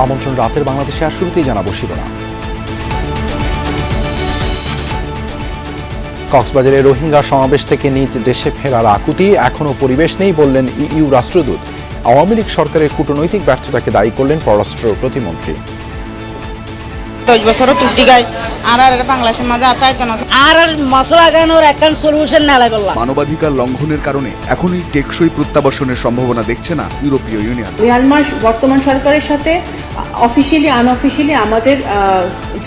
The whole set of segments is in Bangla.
আমন্ত্রণ রাতের বাংলাদেশে আর শুরুতেই জানাবো শিরোনাম। কক্সবাজারে রোহিঙ্গা সমাবেশ থেকে নিজ দেশে ফেরার আকুতি, এখনো পরিবেশ নেই বললেন ইইউ রাষ্ট্রদূত। আওয়ামী লীগ সরকারের কূটনৈতিক ব্যর্থতাকে দায়ী করলেন পররাষ্ট্র প্রতিমন্ত্রী। 10 বছর টুটি গায় আর বাংলাদেশের মাঝে আতাইতো না আর মশলা গানোর একটা সলিউশন না লাগল। মানবাধিকার লঙ্ঘনের কারণে এখনই টেকসই প্রত্যাবাসনের সম্ভাবনা দেখছে না ইউরোপীয় ইউনিয়ন। মিয়ানমার বর্তমান সরকারের সাথে অফিশিয়ালি আনঅফিশিয়ালি আমাদের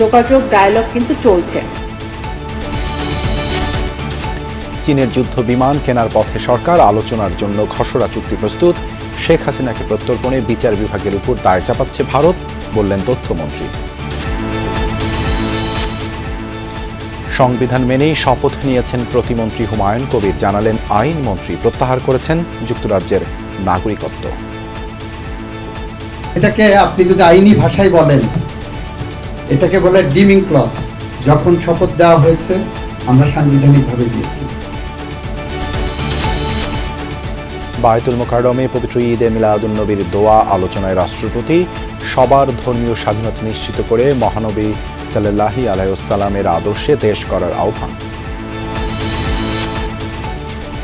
যোগাযোগ ডায়ালগ কিন্তু চলছে। চীনের যুদ্ধ বিমান কেনার পথে সরকার, আলোচনার জন্য খসড়া চুক্তি প্রস্তুত। শেখ হাসিনাকে প্রত্যর্পণে বিচার বিভাগের উপর দায় চাপাচ্ছে ভারত, বললেন তথ্যমন্ত্রী। সংবিধান মেনেই শপথ নিয়েছেন প্রতিমন্ত্রী হুমায়ুন কবির, জানালেন আইনমন্ত্রী প্রত্যাহার করেছেন যুক্তরাজ্যের নাগরিকত্ব। এটাকে আপনি যদি আইনি ভাষায় বলেন, এটাকে বলে ডিমিং ক্লজ। যখন শপথ দেওয়া হয়েছে আমরা সাংবিধানিকভাবে দিয়েছি। বায়তুল মোকাররমে পবিত্র ঈদে মিলাদুন্নবীর দোয়া আলোচনায় রাষ্ট্রপতি। সবার ধর্মীয় স্বাধীনতা নিশ্চিত করে মহানবী সাল্লাল্লাহু আলাইহি ওয়াসাল্লামের আদর্শে দেশ করার আহ্বান।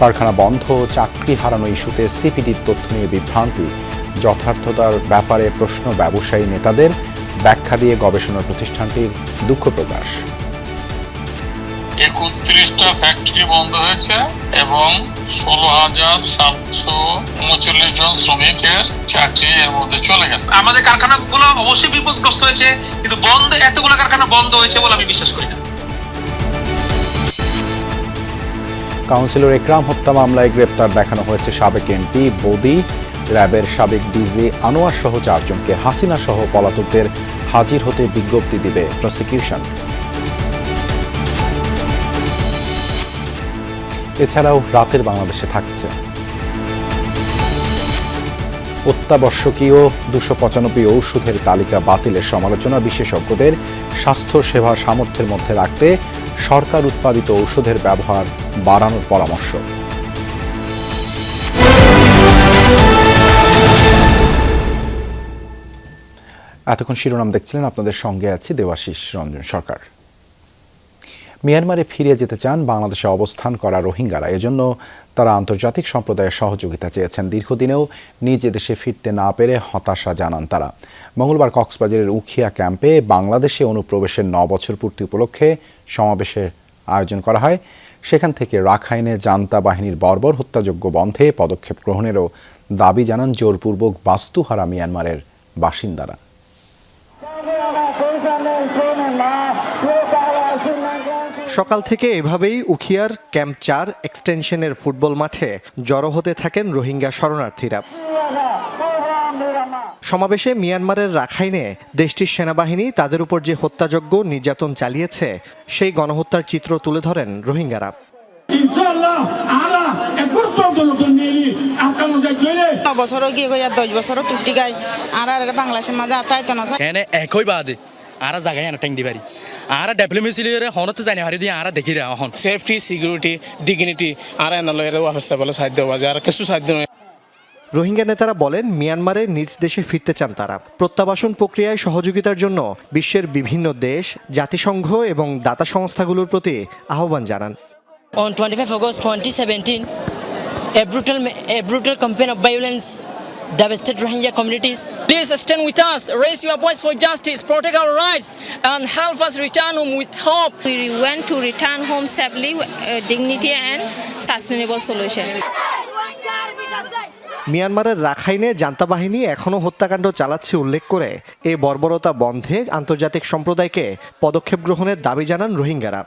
কারখানা বন্ধ, চাকরি হারানো ইস্যুতে সিপিডির তথ্য নিয়ে বিভ্রান্তি, যথার্থতার ব্যাপারে প্রশ্ন ব্যবসায়ী নেতাদের, ব্যাখ্যা দিয়ে গবেষণা প্রতিষ্ঠানটির দুঃখ প্রকাশ। 31টা ফ্যাক্টরি বন্ধ হয়েছে এবং 16,739 জন শ্রমিকের চাকরি এর মধ্যে চলে গেছে। আমাদের কারখানাগুলো অবশ্যই বিপদগ্রস্ত হয়েছে, কিন্তু এতগুলো কারখানা বন্ধ হয়েছে বলে আমি বিশ্বাস করি না। কাউন্সিলর একরাম হত্যা মামলায় গ্রেপ্তার দেখানো হয়েছে সাবেক এমপি বদি, র্যাবের সাবেক ডিজি আনোয়ার সহ 4 জনকে। হাসিনা সহ পলাতকদের হাজির হতে বিজ্ঞপ্তি দিবে প্রসিকিউশন। এছাড়াও রাতের বাংলাদেশে থাকছে অত্যাবশ্যকীয় 295 ঔষধের তালিকা বাতিলের সমালোচনা, বিশেষজ্ঞদের স্বাস্থ্য সেবা সামর্থ্যের মধ্যে রাখতে সরকার উৎপাদিত ঔষধের ব্যবহার বাড়ানোর পরামর্শ। এতক্ষণ শিরোনাম দেখছিলেন, আপনাদের সঙ্গে আছি দেবাশিস রঞ্জন সরকার। মিয়ানমারে ফিরে যেতে চান বাংলাদেশে অবস্থান করা রোহিঙ্গারা, এজন্য তারা আন্তর্জাতিক সম্প্রদায়ের সহযোগিতা চেয়েছেন। দীর্ঘদিনেও নিজ দেশে ফিরতে না পেরে হতাশা জানান তারা। মঙ্গলবার কক্সবাজারের উখিয়া ক্যাম্পে বাংলাদেশে অনুপ্রবেশের 9 বছর পূর্তি উপলক্ষে সমাবেশের আয়োজন করা হয়। সেখান থেকে রাখাইনে জান্তা বাহিনীর বর্বর হত্যাযজ্ঞ বন্ধে পদক্ষেপ গ্রহণেরও দাবি জানান জোরপূর্বক বাস্তুহারা মিয়ানমারের বাসিন্দারা। সকাল থেকে এভাবেই উখিয়ার ক্যাম্প 4 এক্সটেনশনের ফুটবল মাঠে জড়ো হতে থাকেন রোহিঙ্গা শরণার্থীরা। সমাবেশে মিয়ানমারের রাখাইনে দেশটির সেনাবাহিনী তাদের উপর যে হত্যাযজ্ঞ নির্যাতন চালিয়েছে সেই গণহত্যার চিত্র তুলে ধরেন রোহিঙ্গারা। বছরও গিয়ে 10 বছরও টুটি গায় আর বাংলাদেশের মাঝে আতাইতো না একই বাদে আর জায়গায় ট্যাং দি পারি আর ডেভেলপমেন্ট হনতে জানি হারি দিয়ে আর দেখি এখন সেফটি সিকিউরিটি ডিগনিটি আর এনালয়ের অবস্থা বলে সাহায্য বাজে আর কিছু সাহায্য নয়। রোহিঙ্গা নেতারা বলেন মিয়ানমারে নিজ দেশে ফিরতে চান তারা। প্রত্যাবাসন প্রক্রিয়ায় সহযোগিতার জন্য বিশ্বের বিভিন্ন দেশ, জাতিসংঘ এবং দাতা সংস্থাগুলোর প্রতি আহ্বান জানান। On 25 August 2017, a brutal campaign of violence devastated Rohingya communities. Please stand with us, raise your voice for justice, protect our rights, and help us return home with hope. We want to return home safely, dignity and sustainable solution. মিয়ানমারের রাখাইনে জান্তা বাহিনী এখনও হত্যাকাণ্ড চালাচ্ছে উল্লেখ করে এ বর্বরতা বন্ধে আন্তর্জাতিক সম্প্রদায়কে পদক্ষেপ গ্রহণের দাবি জানান রোহিঙ্গারা।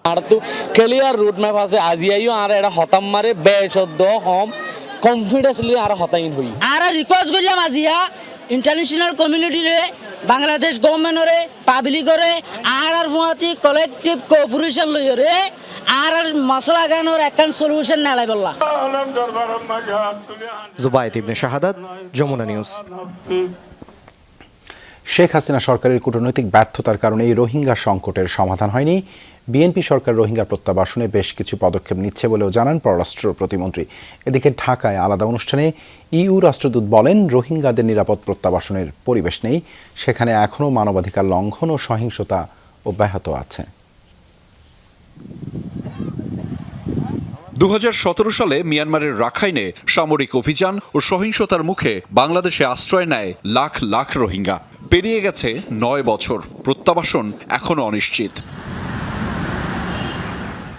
আর তো ক্লিয়ার রুট ম্যাপ আছে আজিয়াইও আর এটা হতাম মারে বেশদ হম কনফিডেন্সলি আর হতাইন হই আর রিকোয়েস্ট করলাম আজিয়া ইন্টারন্যাশনাল কমিউনিটিরে, বাংলাদেশ গভর্নমেন্টরে, পাবলিকরে আর ফুয়াতি কালেক্টিভ কোঅপারেশন লইরে আর মশলা গানোর একটা সলিউশন না লাই বললা। জুবায়েদ ইবনে শাহাদাত, যমুনা নিউজ। শেখ হাসিনা সরকারের কূটনৈতিক ব্যর্থতার কারণেই রোহিঙ্গা সংকটের সমাধান হয়নি। বিএনপি সরকার রোহিঙ্গা প্রত্যাবাসনে বেশ কিছু পদক্ষেপ নিচ্ছে বলেও জানান পররাষ্ট্র প্রতিমন্ত্রী। এদিকে ঢাকায় আলাদা অনুষ্ঠানে ইইউ রাষ্ট্রদূত বলেন, রোহিঙ্গাদের নিরাপদ প্রত্যাবাসনের পরিবেশ নেই, সেখানে এখনও মানবাধিকার লঙ্ঘন ও সহিংসতা অব্যাহত আছে। 2017 সালে মিয়ানমারের রাখাইনে সামরিক অভিযান ও সহিংসতার মুখে বাংলাদেশে আশ্রয় নেয় লাখ লাখ রোহিঙ্গা। পেরিয়ে গেছে 9 বছর, প্রত্যাবাসন এখনো অনিশ্চিত।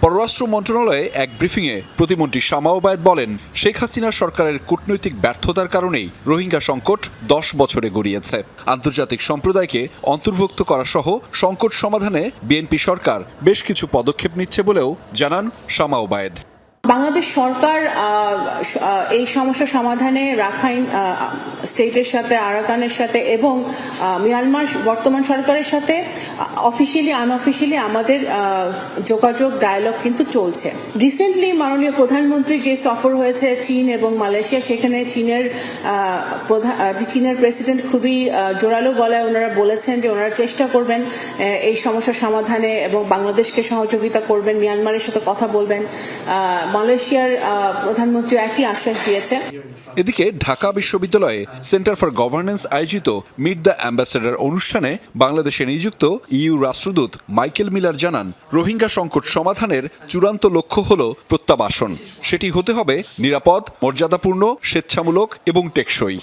পররাষ্ট্র মন্ত্রণালয়ে এক ব্রিফিংয়ে প্রতিমন্ত্রী শামা ওবায়েদ বলেন, শেখ হাসিনা সরকারের কূটনৈতিক ব্যর্থতার কারণেই রোহিঙ্গা সংকট 10 বছরে গড়িয়েছে। আন্তর্জাতিক সম্প্রদায়কে অন্তর্ভুক্ত করা সহ সংকট সমাধানে বিএনপি সরকার বেশ কিছু পদক্ষেপ নিচ্ছে বলেও জানান শামা ওবায়েদ। বাংলাদেশ সরকার এই সমস্যা সমাধানে রাখাইন স্টেটের সাথে, আরাকানের সাথে এবং মিয়ানমার বর্তমান সরকারের সাথে অফিসিয়ালি আনঅফিসিয়ালি আমাদের যোগাযোগ ডায়ালগ কিন্তু চলছে। রিসেন্টলি মাননীয় প্রধানমন্ত্রী যে সফর হয়েছে চীন এবং মালয়েশিয়া, সেখানে চীনের প্রেসিডেন্ট খুবই জোরালো গলায় ওনারা বলেছেন যে ওনারা চেষ্টা করবেন এই সমস্যা সমাধানে এবং বাংলাদেশকে সহযোগিতা করবেন, মিয়ানমারের সাথে কথা বলবেন। মালয়েশিয়ার প্রধানমন্ত্রী একই আশ্বাস দিয়েছে। এদিকে ঢাকা বিশ্ববিদ্যালয়ে সেন্টার ফর গভর্নেন্স আয়োজিত মিট দ্য অ্যাম্বাসেডর অনুষ্ঠানে বাংলাদেশে নিযুক্ত ইইউ রাষ্ট্রদূত মাইকেল মিলার জানান, রোহিঙ্গা সংকট সমাধানের চূড়ান্ত লক্ষ্য হল প্রত্যাবাসন। সেটি হতে হবে নিরাপদ, মর্যাদাপূর্ণ, স্বেচ্ছামূলক এবং টেকসই।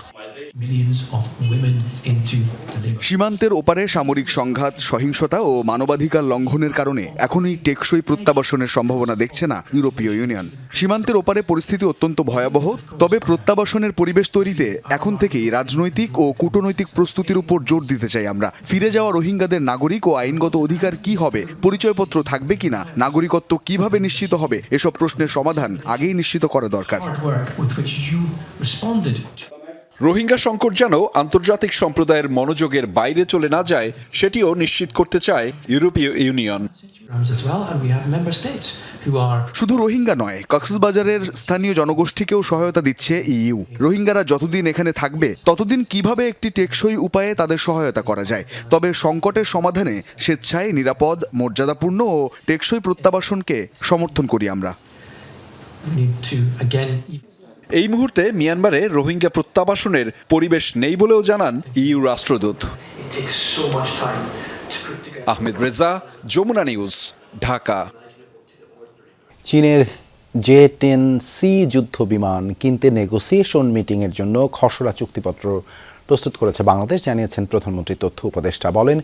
সীমান্তের ওপারে সামরিক সংঘাত, সহিংসতা ও মানবাধিকার লঙ্ঘনের কারণে এখনই টেকসই প্রত্যাবাসনের সম্ভাবনা দেখছে না ইউরোপীয় ইউনিয়ন। সীমান্তের ওপারে পরিস্থিতি অত্যন্ত ভয়াবহ, তবে প্রত্যাবাসনের পরিবেশ তৈরিতে এখন থেকেই রাজনৈতিক ও কূটনৈতিক প্রস্তুতির উপর জোর দিতে চাই আমরা। ফিরে যাওয়া রোহিঙ্গাদের নাগরিক ও আইনগত অধিকার কি হবে, পরিচয়পত্র থাকবে কিনা, নাগরিকত্ব কিভাবে নিশ্চিত হবে, এসব প্রশ্নের সমাধান আগেই নিশ্চিত করা দরকার। রোহিঙ্গা সংকট যেন আন্তর্জাতিক সম্প্রদায়ের মনোযোগের বাইরে চলে না যায়, সেটিও নিশ্চিত করতে চায় ইউরোপীয় ইউনিয়ন। শুধু রোহিঙ্গা নয়, কক্সবাজারের স্থানীয় জনগোষ্ঠীকেও সহায়তা দিচ্ছে ইইউ। রোহিঙ্গারা যতদিন এখানে থাকবে ততদিন কিভাবে একটি টেকসই উপায়ে তাদের সহায়তা করা যায়। তবে সংকটের সমাধানে স্বেচ্ছায়, নিরাপদ, মর্যাদাপূর্ণ ও টেকসই প্রত্যাবাসনকে সমর্থন করি আমরা। এই মুহূর্তে মিয়ানমারে রোহিঙ্গা প্রত্যাবাসনের পরিবেশ নেই বলেও জানান ইইউ রাষ্ট্রদূত। আহমেদ রেজা, যমুনা নিউজ, ঢাকা। চীনের J-10C যুদ্ধ বিমান কিনতে নেগোসিয়েশন মিটিংয়ের জন্য খসড়া চুক্তিপত্র প্রস্তুত করেছে বাংলাদেশ, জানিয়েছেন প্রধানমন্ত্রী। তথ্য উপদেষ্টা বলেন,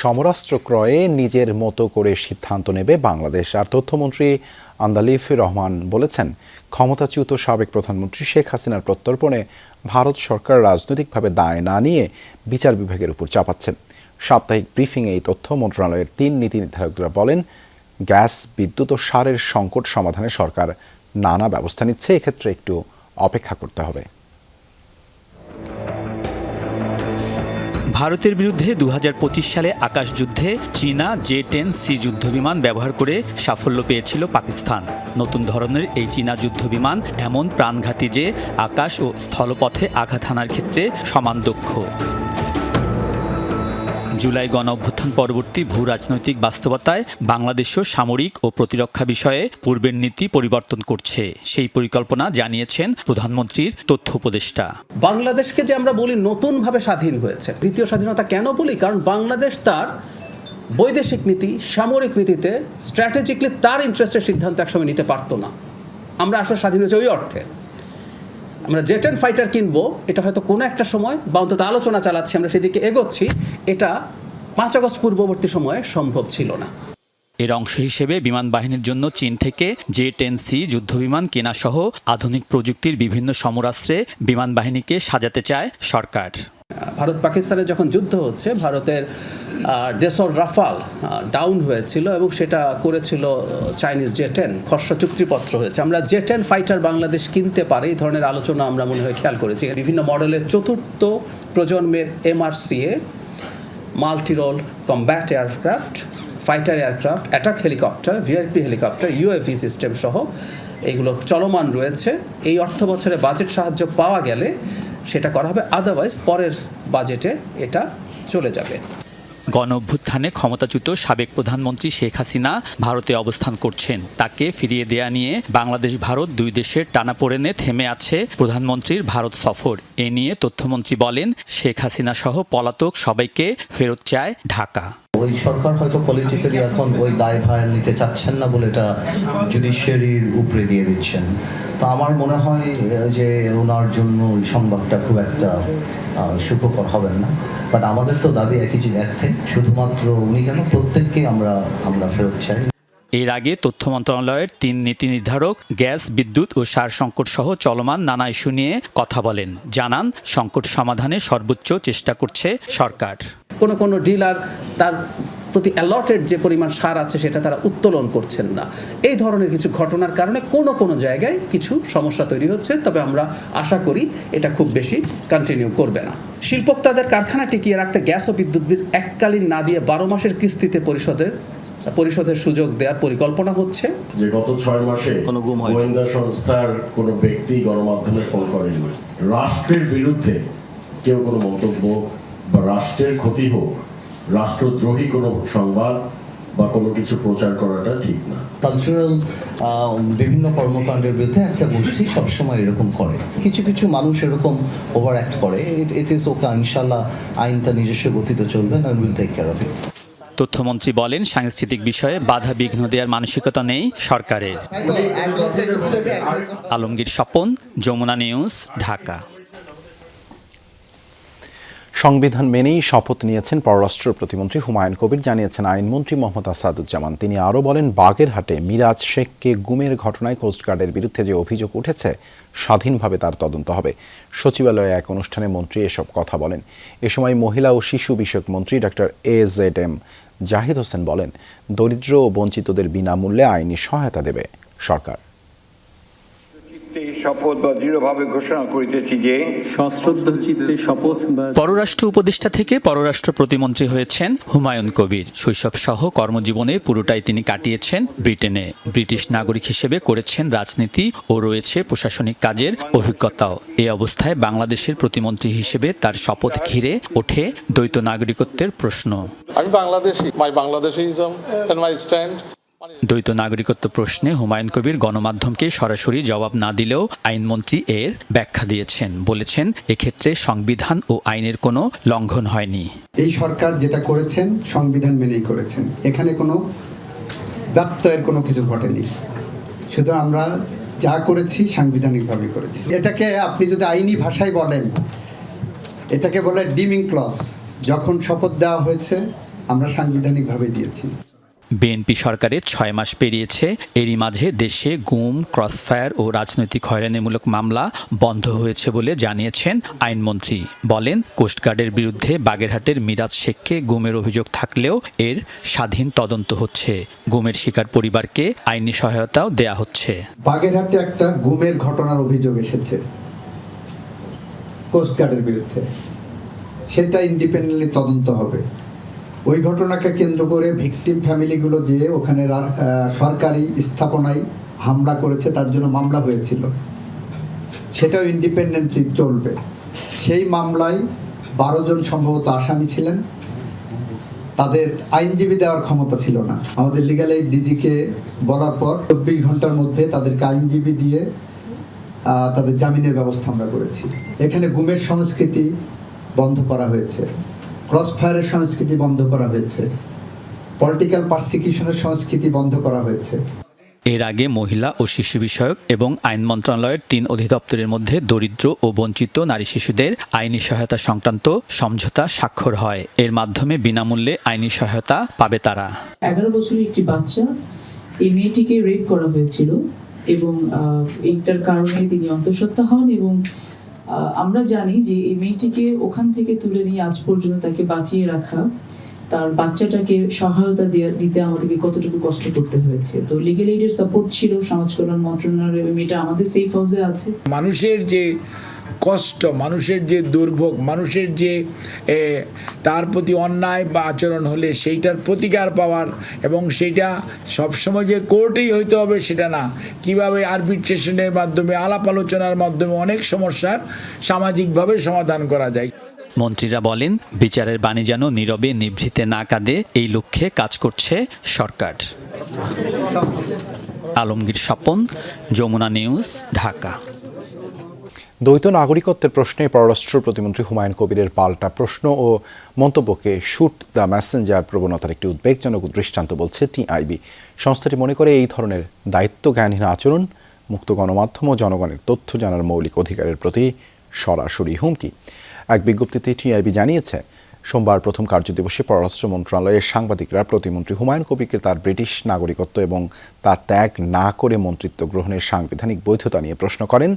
সমরাস্ত্র ক্রয়ে নিজের মতো করে সিদ্ধান্ত নেবে বাংলাদেশ। আর তথ্যমন্ত্রী আন্দালিফ রহমান বলেছেন, ক্ষমতাচ্যুত সাবেক প্রধানমন্ত্রী শেখ হাসিনার প্রত্যর্পণে ভারত সরকার রাজনৈতিকভাবে দায় না নিয়ে বিচার বিভাগের উপর চাপাচ্ছেন। সাপ্তাহিক ব্রিফিংয়ে এই তথ্য মন্ত্রণালয়ের 3 নীতি নির্ধারকরা বলেন, গ্যাস, বিদ্যুৎ ও সারের সংকট সমাধানে সরকার নানা ব্যবস্থা নিচ্ছে, এক্ষেত্রে একটু অপেক্ষা করতে হবে। ভারতের বিরুদ্ধে 2025 সালে আকাশযুদ্ধে চীনা J-10C যুদ্ধবিমান ব্যবহার করে সাফল্য পেয়েছিল পাকিস্তান। নতুন ধরনের এই চীনা যুদ্ধবিমান এমন প্রাণঘাতী যে আকাশ ও স্থলপথে আঘাত হানার ক্ষেত্রে সমান দক্ষ। জুলাই গণঅভ্যুত্থান পরবর্তী ভূ রাজনৈতিক বাস্তবতায় বাংলাদেশও সামরিক ও প্রতিরক্ষা বিষয়ে পূর্বের নীতি পরিবর্তন করছে, সেই পরিকল্পনা জানিয়েছেন প্রধানমন্ত্রীর তথ্য উপদেষ্টা। বাংলাদেশকে যে আমরা বলি নতুনভাবে স্বাধীন হয়েছে, দ্বিতীয় স্বাধীনতা কেন বলি? কারণ বাংলাদেশ তার বৈদেশিক নীতি, সামরিক নীতিতে স্ট্র্যাটেজিকলি তার ইন্টারেস্টের সিদ্ধান্ত একসময় নিতে পারতো না। আমরা আসলে স্বাধীন হয়েছে ওই অর্থে। আমরা J-10 ফাইটার কিনবো, এটা হয়তো কোনো একটা সময় বা অন্তত আলোচনা চালাচ্ছি, আমরা সেদিকে এগোচ্ছি, এটা 5 আগস্ট পূর্ববর্তী সময়ে সম্ভব ছিল না। এর অংশ হিসেবে বিমান বাহিনীর জন্য চীন থেকে J-10C যুদ্ধবিমান কেনা সহ আধুনিক প্রযুক্তির বিভিন্ন সমরাস্ত্রে বিমান বাহিনীকে সাজাতে চায় সরকার। ভারত পাকিস্তানের যখন যুদ্ধ হচ্ছে, ভারতের ডেসল রাফাল ডাউন হয়েছিল এবং সেটা করেছিল চাইনিজ J-10। খসড়া চুক্তিপত্র হয়েছে, আমরা J-10 ফাইটার বাংলাদেশ কিনতে পারে, এই ধরনের আলোচনা আমরা মনে হয় খেয়াল করেছি। বিভিন্ন মডেলের 4th প্রজন্মের MRCA multi role combat aircraft, fighter aircraft, attack helicopter, VIP helicopter, UAV system সহ এইগুলো চলমান রয়েছে। এই অর্থ বছরে বাজেট সাহায্য পাওয়া গেলে সেটা করা হবে, আদারওয়াইজ পরের বাজেটে এটা চলে যাবে। গণ অভ্যুত্থানে ক্ষমতাচ্যুত সাবেক প্রধানমন্ত্রী শেখ হাসিনা ভারতে অবস্থান করছেন। তাকে ফিরিয়ে দেয়া নিয়ে বাংলাদেশ ভারত দুই দেশের টানাপোড়েনে থেমে আছে প্রধানমন্ত্রীর ভারত সফর। এ নিয়ে তথ্যমন্ত্রী বলেন, শেখ হাসিনা সহ পলাতক সবাইকে ফেরত চায় ঢাকা। ওই সরকার হয়তো পলিটিক্যালি এখন ওই দায়ভার নিতে চাচ্ছেন না বলে এটা জুডিশিয়ারির উপরে দিয়ে দিচ্ছেন। তো আমার মনে হয় যে ওনার জন্য ওই সংবাদটা খুব একটা সুখকর হবেন না। বাট আমাদের তো দাবি একই শুধুমাত্র উনি কেন, প্রত্যেককে আমরা ফেরত চাই। এর আগে তথ্য মন্ত্রণালয়ের ৩ নীতি নির্ধারক গ্যাস, বিদ্যুৎ ও সার সংকট সহ চলমান নানা ইস্যু নিয়ে কথা বলেন। জানান, সংকট সমাধানে সর্বোচ্চ চেষ্টা করছে সরকার। কোন ডিলার তার প্রতি অ্যালটেড যে পরিমাণ সার আছে সেটা তারা উত্তোলন করছেন না। এই ধরনের কিছু ঘটনার কারণে কোনো জায়গায় কিছু সমস্যা তৈরি হচ্ছে। তবে আমরা আশা করি এটা খুব বেশি কন্টিনিউ করবে না। শিল্পোক্তাদের কারখানা টিকিয়ে রাখতে গ্যাস ও বিদ্যুৎ বিল এককালীন না দিয়ে 12 মাসের কিস্তিতে পরিশোধের সুযোগ দেওয়ার পরিকল্পনা হচ্ছে। যে গত 6 মাসে গোয়েন্দা সংস্থার কোনো ব্যক্তি গণমাধ্যমে ফোন করেননি। রাষ্ট্রের বিরুদ্ধে কেউ কোনো মন্তব্য বা রাষ্ট্রের ক্ষতি হোক, রাষ্ট্রদ্রোহী কোনো সংবাদ বা কোনো কিছু প্রচার করাটা ঠিক না। কালচারাল বিভিন্ন কর্মকাণ্ডের বিরুদ্ধে একটা গোষ্ঠী সবসময় এরকম করে, কিছু মানুষ এরকম ওভার অ্যাক্ট করে। ইট ইজ ওকে, ইনশাল্লাহ আইনটা নিজস্ব গতিতে চলবে, and we'll take care of it। তথ্যমন্ত্রী বলেন, সাংস্কৃতিক বিষয়ে বাধা বিঘ্ন দেওয়ার মানসিকতা নেই সরকারের। আলমগীর স্বপন, যমুনা নিউজ, ঢাকা। সংবিধান মেনেই শপথ নিয়েছেন পররাষ্ট্র প্রতিমন্ত্রী হুমায়ুন কবির, জানিয়েছেন আইনমন্ত্রী মোহাম্মদ আসাদুজ্জামান। তিনি আরও বলেন, বাগেরহাটে মিরাজ শেখকে গুমের ঘটনায় কোস্টগার্ডের বিরুদ্ধে যে অভিযোগ উঠেছে, স্বাধীনভাবে তার তদন্ত হবে। সচিবালয়ে এক অনুষ্ঠানে মন্ত্রী এসব কথা বলেন। এ সময় মহিলা ও শিশু বিষয়ক মন্ত্রী ডক্টর AZM জাহিদ হোসেন বলেন, দরিদ্র ও বঞ্চিতদের বিনামূল্যে আইনি সহায়তা দেবে সরকার। পররাষ্ট্র উপদেষ্টা থেকে পররাষ্ট্র প্রতিমন্ত্রী হয়েছেন হুমায়ুন কবির। শৈশব সহ কর্মজীবনে পুরোটাই তিনি কাটিয়েছেন ব্রিটেনে। ব্রিটিশ নাগরিক হিসেবে করেছেন রাজনীতি ও রয়েছে প্রশাসনিক কাজের অভিজ্ঞতাও। এ অবস্থায় বাংলাদেশের প্রতিমন্ত্রী হিসেবে তার শপথ ঘিরে ওঠে দ্বৈত নাগরিকত্বের প্রশ্ন। আমি বাংলাদেশি, মাই বাংলাদেশিজম এন্ড মাই স্ট্যান্ড। দ্বৈত নাগরিকত্ব প্রশ্নে হুমায়ুন কবির গণমাধ্যমকে সরাসরি জবাব না দিলেও আইনমন্ত্রী এর ব্যাখ্যা দিয়েছেন। বলেছেন, এক্ষেত্রে সংবিধান ও আইনের কোনো লঙ্ঘন হয়নি। এই সরকার যেটা করেছেন সংবিধান মেনেই করেছেন, এখানে কোনো ব্যত্যয়ের কোনো কিছু ঘটেনি। সুতরাং আমরা যা করেছি সাংবিধানিকভাবে করেছি। এটাকে আপনি যদি আইনি ভাষায় বলেন, এটাকে বলে ডিমিং ক্লজ। যখন শপথ দেওয়া হয়েছে আমরা সাংবিধানিকভাবে দিয়েছি। বিএনপি সরকারের 6 মাস পেরিয়েছে। এরই মাঝে দেশে গুম, ক্রসফায়ার ও রাজনৈতিক হয়রানিমূলক মামলা বন্ধ হয়েছে বলে জানিয়েছেন আইনমন্ত্রী। বলেন, কোস্টগার্ডের বিরুদ্ধে বাগেরহাটের মিরাজ শেখকে গুমের অভিযোগ থাকলেও এর স্বাধীন তদন্ত হচ্ছে। গুমের শিকার পরিবারকে আইনি সহায়তাও দেয়া হচ্ছে। বাগেরহাটে একটা গুমের ঘটনার অভিযোগ এসেছে কোস্টগার্ডের বিরুদ্ধে, সেটা ইন্ডিপেন্ডেন্টলি তদন্ত হবে। ওই ঘটনাকে কেন্দ্র করে ভিকটিম ফ্যামিলিগুলো যে ওখানে সরকারি স্থাপনায় হামলা করেছে তার জন্য মামলা হয়েছিল, সেটাও ইন্ডিপেন্ডেন্টলি চলবে। সেই মামলায় 12 জন সম্ভবত আসামি ছিলেন, তাদের আইনজীবী দেওয়ার ক্ষমতা ছিল না। আমাদের লিগ্যাল এইড ডিজিকে বলার পর 24 ঘন্টার মধ্যে তাদেরকে আইনজীবী দিয়ে তাদের জামিনের ব্যবস্থা আমরা করেছি। এখানে গুমের সংস্কৃতি বন্ধ করা হয়েছে, ক্রসফায়ারের সংস্কৃতি বন্ধ করা হয়েছে, পলিটিক্যাল পারসিকিউশনের সংস্কৃতি বন্ধ করা হয়েছে। এর আগে মহিলা ও শিশু বিষয়ক এবং আইন মন্ত্রণালয়ের 3 অধিদপ্তরের মধ্যে দরিদ্র ও বঞ্চিত নারী শিশুদের আইনি সহায়তা সংক্রান্ত সমঝোতা স্বাক্ষর হয়। এর মাধ্যমে বিনামূল্যে আইনি সহায়তা পাবে তারা। 11 বছরের একটি বাচ্চা, এই মেয়েটিকে রেপ করা হয়েছিল এবং এইটার কারণে তিনি অন্তঃসত্ত্বা হন এবং আমরা জানি যে এই মেয়েটিকে ওখান থেকে তুলে নিয়ে আজ পর্যন্ত তাকে বাঁচিয়ে রাখা, তার বাচ্চাটাকে সহায়তা দিতে আমাদেরকে কতটুকু কষ্ট করতে হয়েছে। তো লিগ্যাল এইডের সাপোর্ট ছিল, সমাজ কল্যাণ মন্ত্রণালয়ের মেয়েটা আমাদের সেফ হাউসে আছে। মানুষের যে কষ্ট, মানুষের যে দুর্ভোগ, মানুষের যে তার প্রতি অন্যায় বা আচরণ হলে সেইটার প্রতিকার পাওয়ার, এবং সেইটা সবসময় যে কোর্টেই হইতে হবে সেটা না, কিভাবে আরবিট্রেশনের মাধ্যমে, আলাপ আলোচনার মাধ্যমে অনেক সমস্যার সামাজিকভাবে সমাধান করা যায়। মন্ত্রীরা বলেন, বিচারের বাণী যেন নীরবে নিভৃতে না কাঁদে, এই লক্ষ্যে কাজ করছে সরকার। আলমগীর স্বপন, যমুনা নিউজ, ঢাকা। দ্বৈত নাগরিকত্বের প্রশ্নে পররাষ্ট্র প্রতিমন্ত্রী হুমায়ুন কবিরের পাল্টা প্রশ্ন ও মন্তব্যকে শুট দ্য মেসেঞ্জার প্রবণতার একটি উদ্বেগজনক দৃষ্টান্ত বলছে টিআইবি। সংস্থাটি মনে করে এই ধরনের দায়িত্বজ্ঞানহীন আচরণ মুক্ত গণমাধ্যম ও জনগণের তথ্য জানার মৌলিক অধিকারের প্রতি সরাসরি হুমকি। এক বিজ্ঞপ্তিতে টিআইবি জানিয়েছে, সোমবার প্রথম কার্যদিবসে পররাষ্ট্র মন্ত্রণালয়ের সাংবাদিকরা প্রতিমন্ত্রী হুমায়ুন কবিরকে তার ব্রিটিশ নাগরিকত্ব এবং তা ত্যাগ না করে মন্ত্রিত্ব গ্রহণের সাংবিধানিক বৈধতা নিয়ে প্রশ্ন করেন।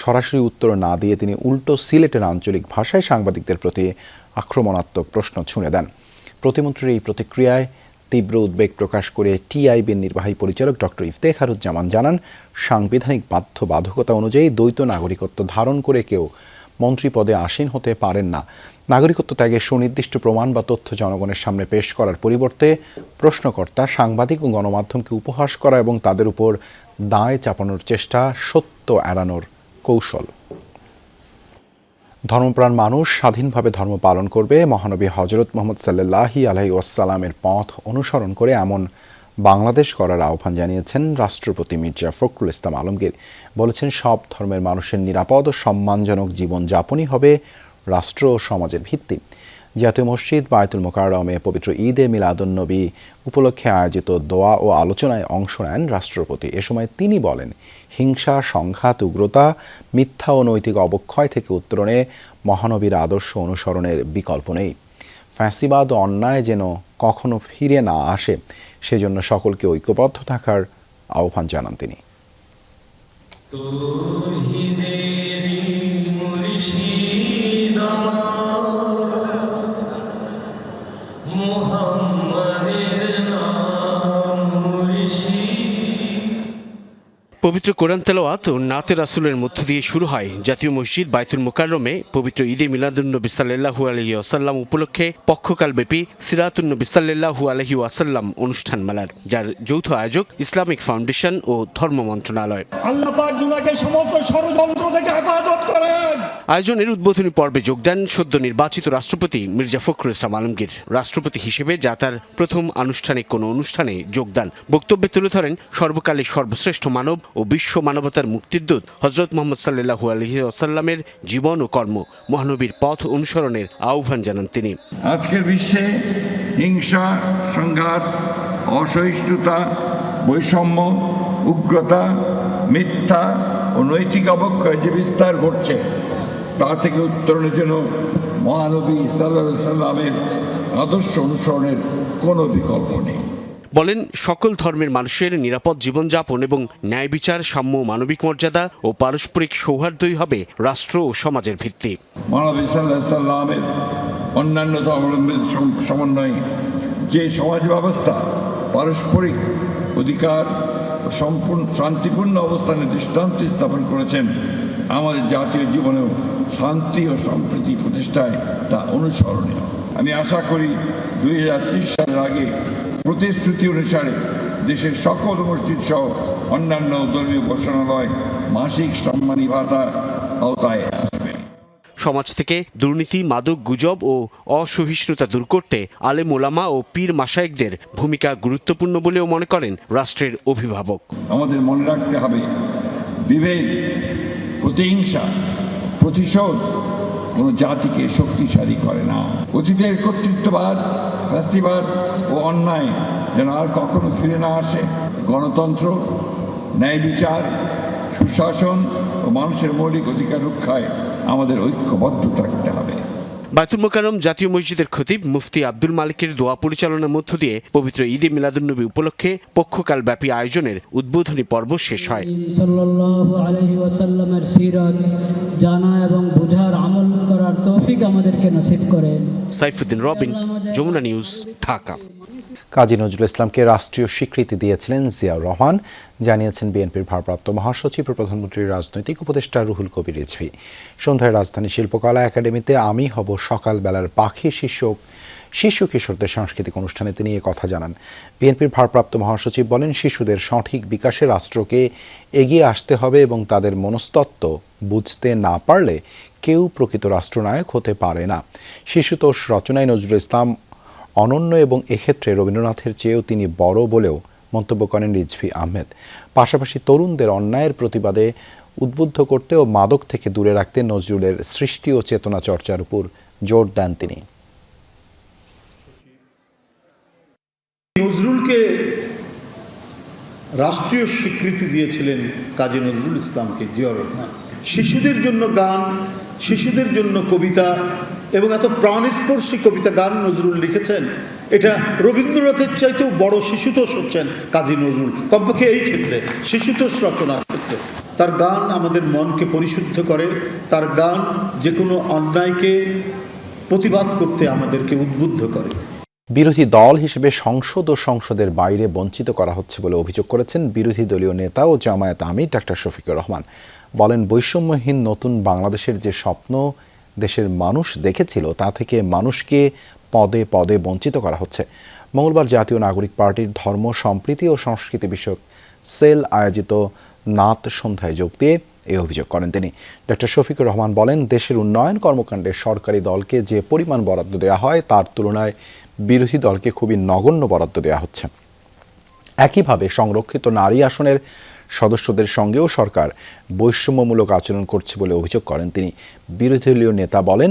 সরাসরি উত্তর না দিয়ে তিনি উল্টো সিলেটের আঞ্চলিক ভাষায় সাংবাদিকদের প্রতি আক্রমণাত্মক প্রশ্ন ছুঁড়ে দেন। প্রতিমন্ত্রীর এই প্রতিক্রিয়ায় তীব্র উদ্বেগ প্রকাশ করে টিআইবির নির্বাহী পরিচালক ডক্টর ইফতেখারুজ্জামান জানান, সাংবিধানিক বাধ্যবাধকতা অনুযায়ী দ্বৈত নাগরিকত্ব ধারণ করে কেউ মন্ত্রী পদে আসীন হতে পারেন না। নাগরিকত্ব ত্যাগের সুনির্দিষ্ট প্রমাণ বা তথ্য জনগণের সামনে পেশ করার পরিবর্তে প্রশ্নকর্তা, সাংবাদিক ও গণমাধ্যমকে উপহাস করা এবং তাদের উপর দায় চাপানোর চেষ্টা সত্য এড়ানোর কৌশল। ধর্মপ্রাণ মানুষ স্বাধীনভাবে ধর্ম পালন করবে, মহানবী হজরত মুহাম্মদ সাল্লাল্লাহু আলাইহি ওয়াসাল্লামের পথ অনুসরণ করে এমন বাংলাদেশ করার আহ্বান জানিয়েছেন রাষ্ট্রপতি মির্জা ফখরুল ইসলাম আলমগীর। বলেছেন, সব ধর্মের মানুষের নিরাপদ ও সম্মানজনক জীবনযাপনই হবে রাষ্ট্র ও সমাজের ভিত্তি। জাতীয় মসজিদ বায়তুল মোকাররমে পবিত্র ঈদে মিলাদুন্নবী উপলক্ষে আয়োজিত দোয়া ও আলোচনায় অংশ নেন রাষ্ট্রপতি। এ সময় তিনি বলেন, হিংসা, সংঘাত, উগ্রতা, মিথ্যা ও নৈতিক অবক্ষয় থেকে উত্তরণে মহানবীর আদর্শ অনুসরণের বিকল্প নেই। ফ্যাসিবাদ ও অন্যায় যেন কখনো ফিরে না আসে, সেজন্য সকলকে ঐক্যবদ্ধ থাকার আহ্বান জানান তিনি। পবিত্র কোরআন তেলাওয়াত ও নাতে রাসূলের মধ্য দিয়ে শুরু হয় জাতীয় মসজিদ বায়তুল মোকাররমে পবিত্র ঈদে মিলাদুন্নবী সাল্লাল্লাহু আলাইহি ওয়াসাল্লাম উপলক্ষে পক্ষকালব্যাপী সিরাতুন্নবী সাল্লাল্লাহু আলাইহি ওয়াসাল্লাম অনুষ্ঠানমালার, যার যৌথ আয়োজক ইসলামিক ফাউন্ডেশন ও ধর্ম মন্ত্রণালয়। আল্লাহ পাক জুনাকে সমস্ত ষড়যন্ত্র থেকে হেফাজত করেন। আয়োজনের উদ্বোধনী পর্বে যোগ দেন সদ্য নির্বাচিত রাষ্ট্রপতি মির্জা ফখরুল ইসলাম আলমগীর। রাষ্ট্রপতি হিসেবে যা তার প্রথম আনুষ্ঠানিক কোনো অনুষ্ঠানে যোগদান। বক্তব্যে তুলে ধরেন সর্বকালের সর্বশ্রেষ্ঠ মানব ও বিশ্ব মানবতার মুক্তির দূত হযরত মুহাম্মদ সাল্লাল্লাহু আলাইহি ওয়াসাল্লামের জীবন ও কর্ম, মহানবীর পথ অনুসরণের আহ্বান জানান তিনি। আজকের বিশ্বে হিংসা, সংঘাত, অসহিষ্ণুতা, বৈষম্য, উগ্রতা, মিথ্যা ও নৈতিক অবক্ষয় যে বিস্তার ঘটছে, তা থেকে উত্তরণের জন্য মহানবী সাল্লাল্লাহু আলাইহি ওয়াসাল্লামের আদর্শ অনুসরণের কোনো বিকল্প নেই। বলেন, সকল ধর্মের মানুষের নিরাপদ জীবনযাপন এবং ন্যায় বিচার, সাম্য, মানবিক মর্যাদা ও পারস্পরিক সৌহার্দ্যই হবে রাষ্ট্র ও সমাজের ভিত্তি। মহানবী সাল্লাল্লাহু আলাইহি ওয়াসাল্লামের অন্যান্য ধর্মাবলম্বীদের সমন্বয়ে যে সমাজ ব্যবস্থা পারস্পরিক অধিকার ও সম্পূর্ণ শান্তিপূর্ণ অবস্থানে দৃষ্টান্ত স্থাপন করেছেন, আমাদের জাতীয় জীবনেও শান্তি ও সম্প্রীতি প্রতিষ্ঠায় তা অনুসরণীয়। আমি আশা করি 2030 সালের আগে প্রতিশ্রুতি অনুসারে দেশের সকল মসজিদ সহ অন্যান্য ধর্মীয় উপাসনালয় মাসিক সম্মানী ভাতার আওতায় আসবে। সমাজ থেকে দুর্নীতি, মাদক, গুজব ও অসহিষ্ণুতা দূর করতে আলেম ওলামা ও পীর মাশায়েখদের ভূমিকা গুরুত্বপূর্ণ বলেও মনে করেন রাষ্ট্রের অভিভাবক। আমাদের মনে রাখতে হবে, বিভেদ, প্রতিহিংসা, প্রতিশোধ কোনো জাতিকে শক্তিশালী করে না। অতীতের কর্তৃত্ববাদ, ফ্যাসিবাদ ও অন্যায় যেন আর কখনো ফিরে না আসে। গণতন্ত্র, ন্যায় বিচার, সুশাসন ও মানুষের মৌলিক অধিকার রক্ষায় আমাদের ঐক্যবদ্ধ থাকতে হবে। বায়তুল মোকাররম জাতীয় মসজিদের খতিব মুফতি আব্দুল মালিকের দোয়া পরিচালনার মধ্য দিয়ে পবিত্র ঈদে মিলাদুন্নবী উপলক্ষে পক্ষকাল ব্যাপী আয়োজনের উদ্বোধনী পর্ব শেষ হয়। সাল্লাল্লাহু আলাইহি ওয়াসাল্লামের সিরাত জানা এবং বুঝার আমল করার তৌফিক আমাদেরকে নসিব করেন। সাইফুদ্দিন রবিন, যমুনা নিউজ, ঢাকা। কাজী নজরুল ইসলামকে রাষ্ট্রীয় স্বীকৃতি দিয়েছিলেন জিয়াউর রহমান, জানিয়েছেন বিএনপির ভারপ্রাপ্ত মহাসচিব ও প্রধানমন্ত্রীর রাজনৈতিক উপদেষ্টা রুহুল কবির রিজভী। সন্ধ্যায় রাজধানী শিল্পকলা একাডেমিতে আমি হব সকালবেলার পাখি শীর্ষক শিশু কিশোরদের সাংস্কৃতিক অনুষ্ঠানে তিনি এ কথা জানান। বিএনপির ভারপ্রাপ্ত মহাসচিব বলেন, শিশুদের সঠিক বিকাশে রাষ্ট্রকে এগিয়ে আসতে হবে এবং তাদের মনস্তত্ত্ব বুঝতে না পারলে কেউ প্রকৃত রাষ্ট্রনায়ক হতে পারে না। শিশুতোষ রচনায় নজরুল ইসলাম অনন্য এবং এক্ষেত্রে রবীন্দ্রনাথের চেয়েও তিনি বড় বলেও মন্তব্য করেন রিজভী আহমেদ। পাশাপাশি তরুণদের অন্যায়ের প্রতিবাদে উদ্বুদ্ধ করতে ও মাদক থেকে দূরে রাখতে নজরুলের সৃষ্টি ও চেতনা চর্চার উপর জোর দেন তিনি। নজরুলকে রাষ্ট্রীয় স্বীকৃতি দিয়েছিলেন কাজী নজরুল ইসলামকে জিয়াউর রহমান। শিশুদের জন্য গান, শিশুদের জন্য কবিতা এবং এত প্রাণস্পর্শী কবিতা গান নজরুল লিখেছেন, এটা রবীন্দ্রনাথের চাইতেও বড় শিশুতোষ হচ্ছেন কাজী নজরুল, কমপক্ষে এই ক্ষেত্রে শিশুতোষ রচনার ক্ষেত্রে। তার গান আমাদের মনকে পরিশুদ্ধ করে, তার গান যে কোনো অন্যায়কে প্রতিবাদ করতে আমাদেরকে উদ্বুদ্ধ করে। বিরোধী দল হিসেবে সংসদ ও সংসদের বাইরে বঞ্চিত করা হচ্ছে বলে অভিযোগ করেছেন বিরোধী দলীয় নেতা ও জামায়াত আমির ডাক্তার শফিকুর রহমান। বলেন, বৈষম্যহীন নতুন বাংলাদেশের যে স্বপ্ন দেশের মানুষ দেখেছিল তা থেকে মানুষকে পদে পদে বঞ্চিত করা হচ্ছে। মঙ্গলবার জাতীয় নাগরিক পার্টির ধর্ম, সম্প্রীতি ও সংস্কৃতি বিষয়ক সেল আয়োজিত নাত সন্ধ্যায় যোগ দিয়ে এই অভিযোগ করেন তিনি। ডক্টর শফিকুর রহমান বলেন, দেশের উন্নয়ন কর্মকাণ্ডে সরকারি দলকে যে পরিমাণ বরাদ্দ দেওয়া হয় তার তুলনায় বিরোধী দলকে খুবই নগণ্য বরাদ্দ দেওয়া হচ্ছে। একইভাবে সংরক্ষিত নারী আসনের সদস্যদের সঙ্গেও সরকার বৈষম্যমূলক আচরণ করছে বলে অভিযোগ করেন তিনি। বিরোধী দলীয় নেতা বলেন,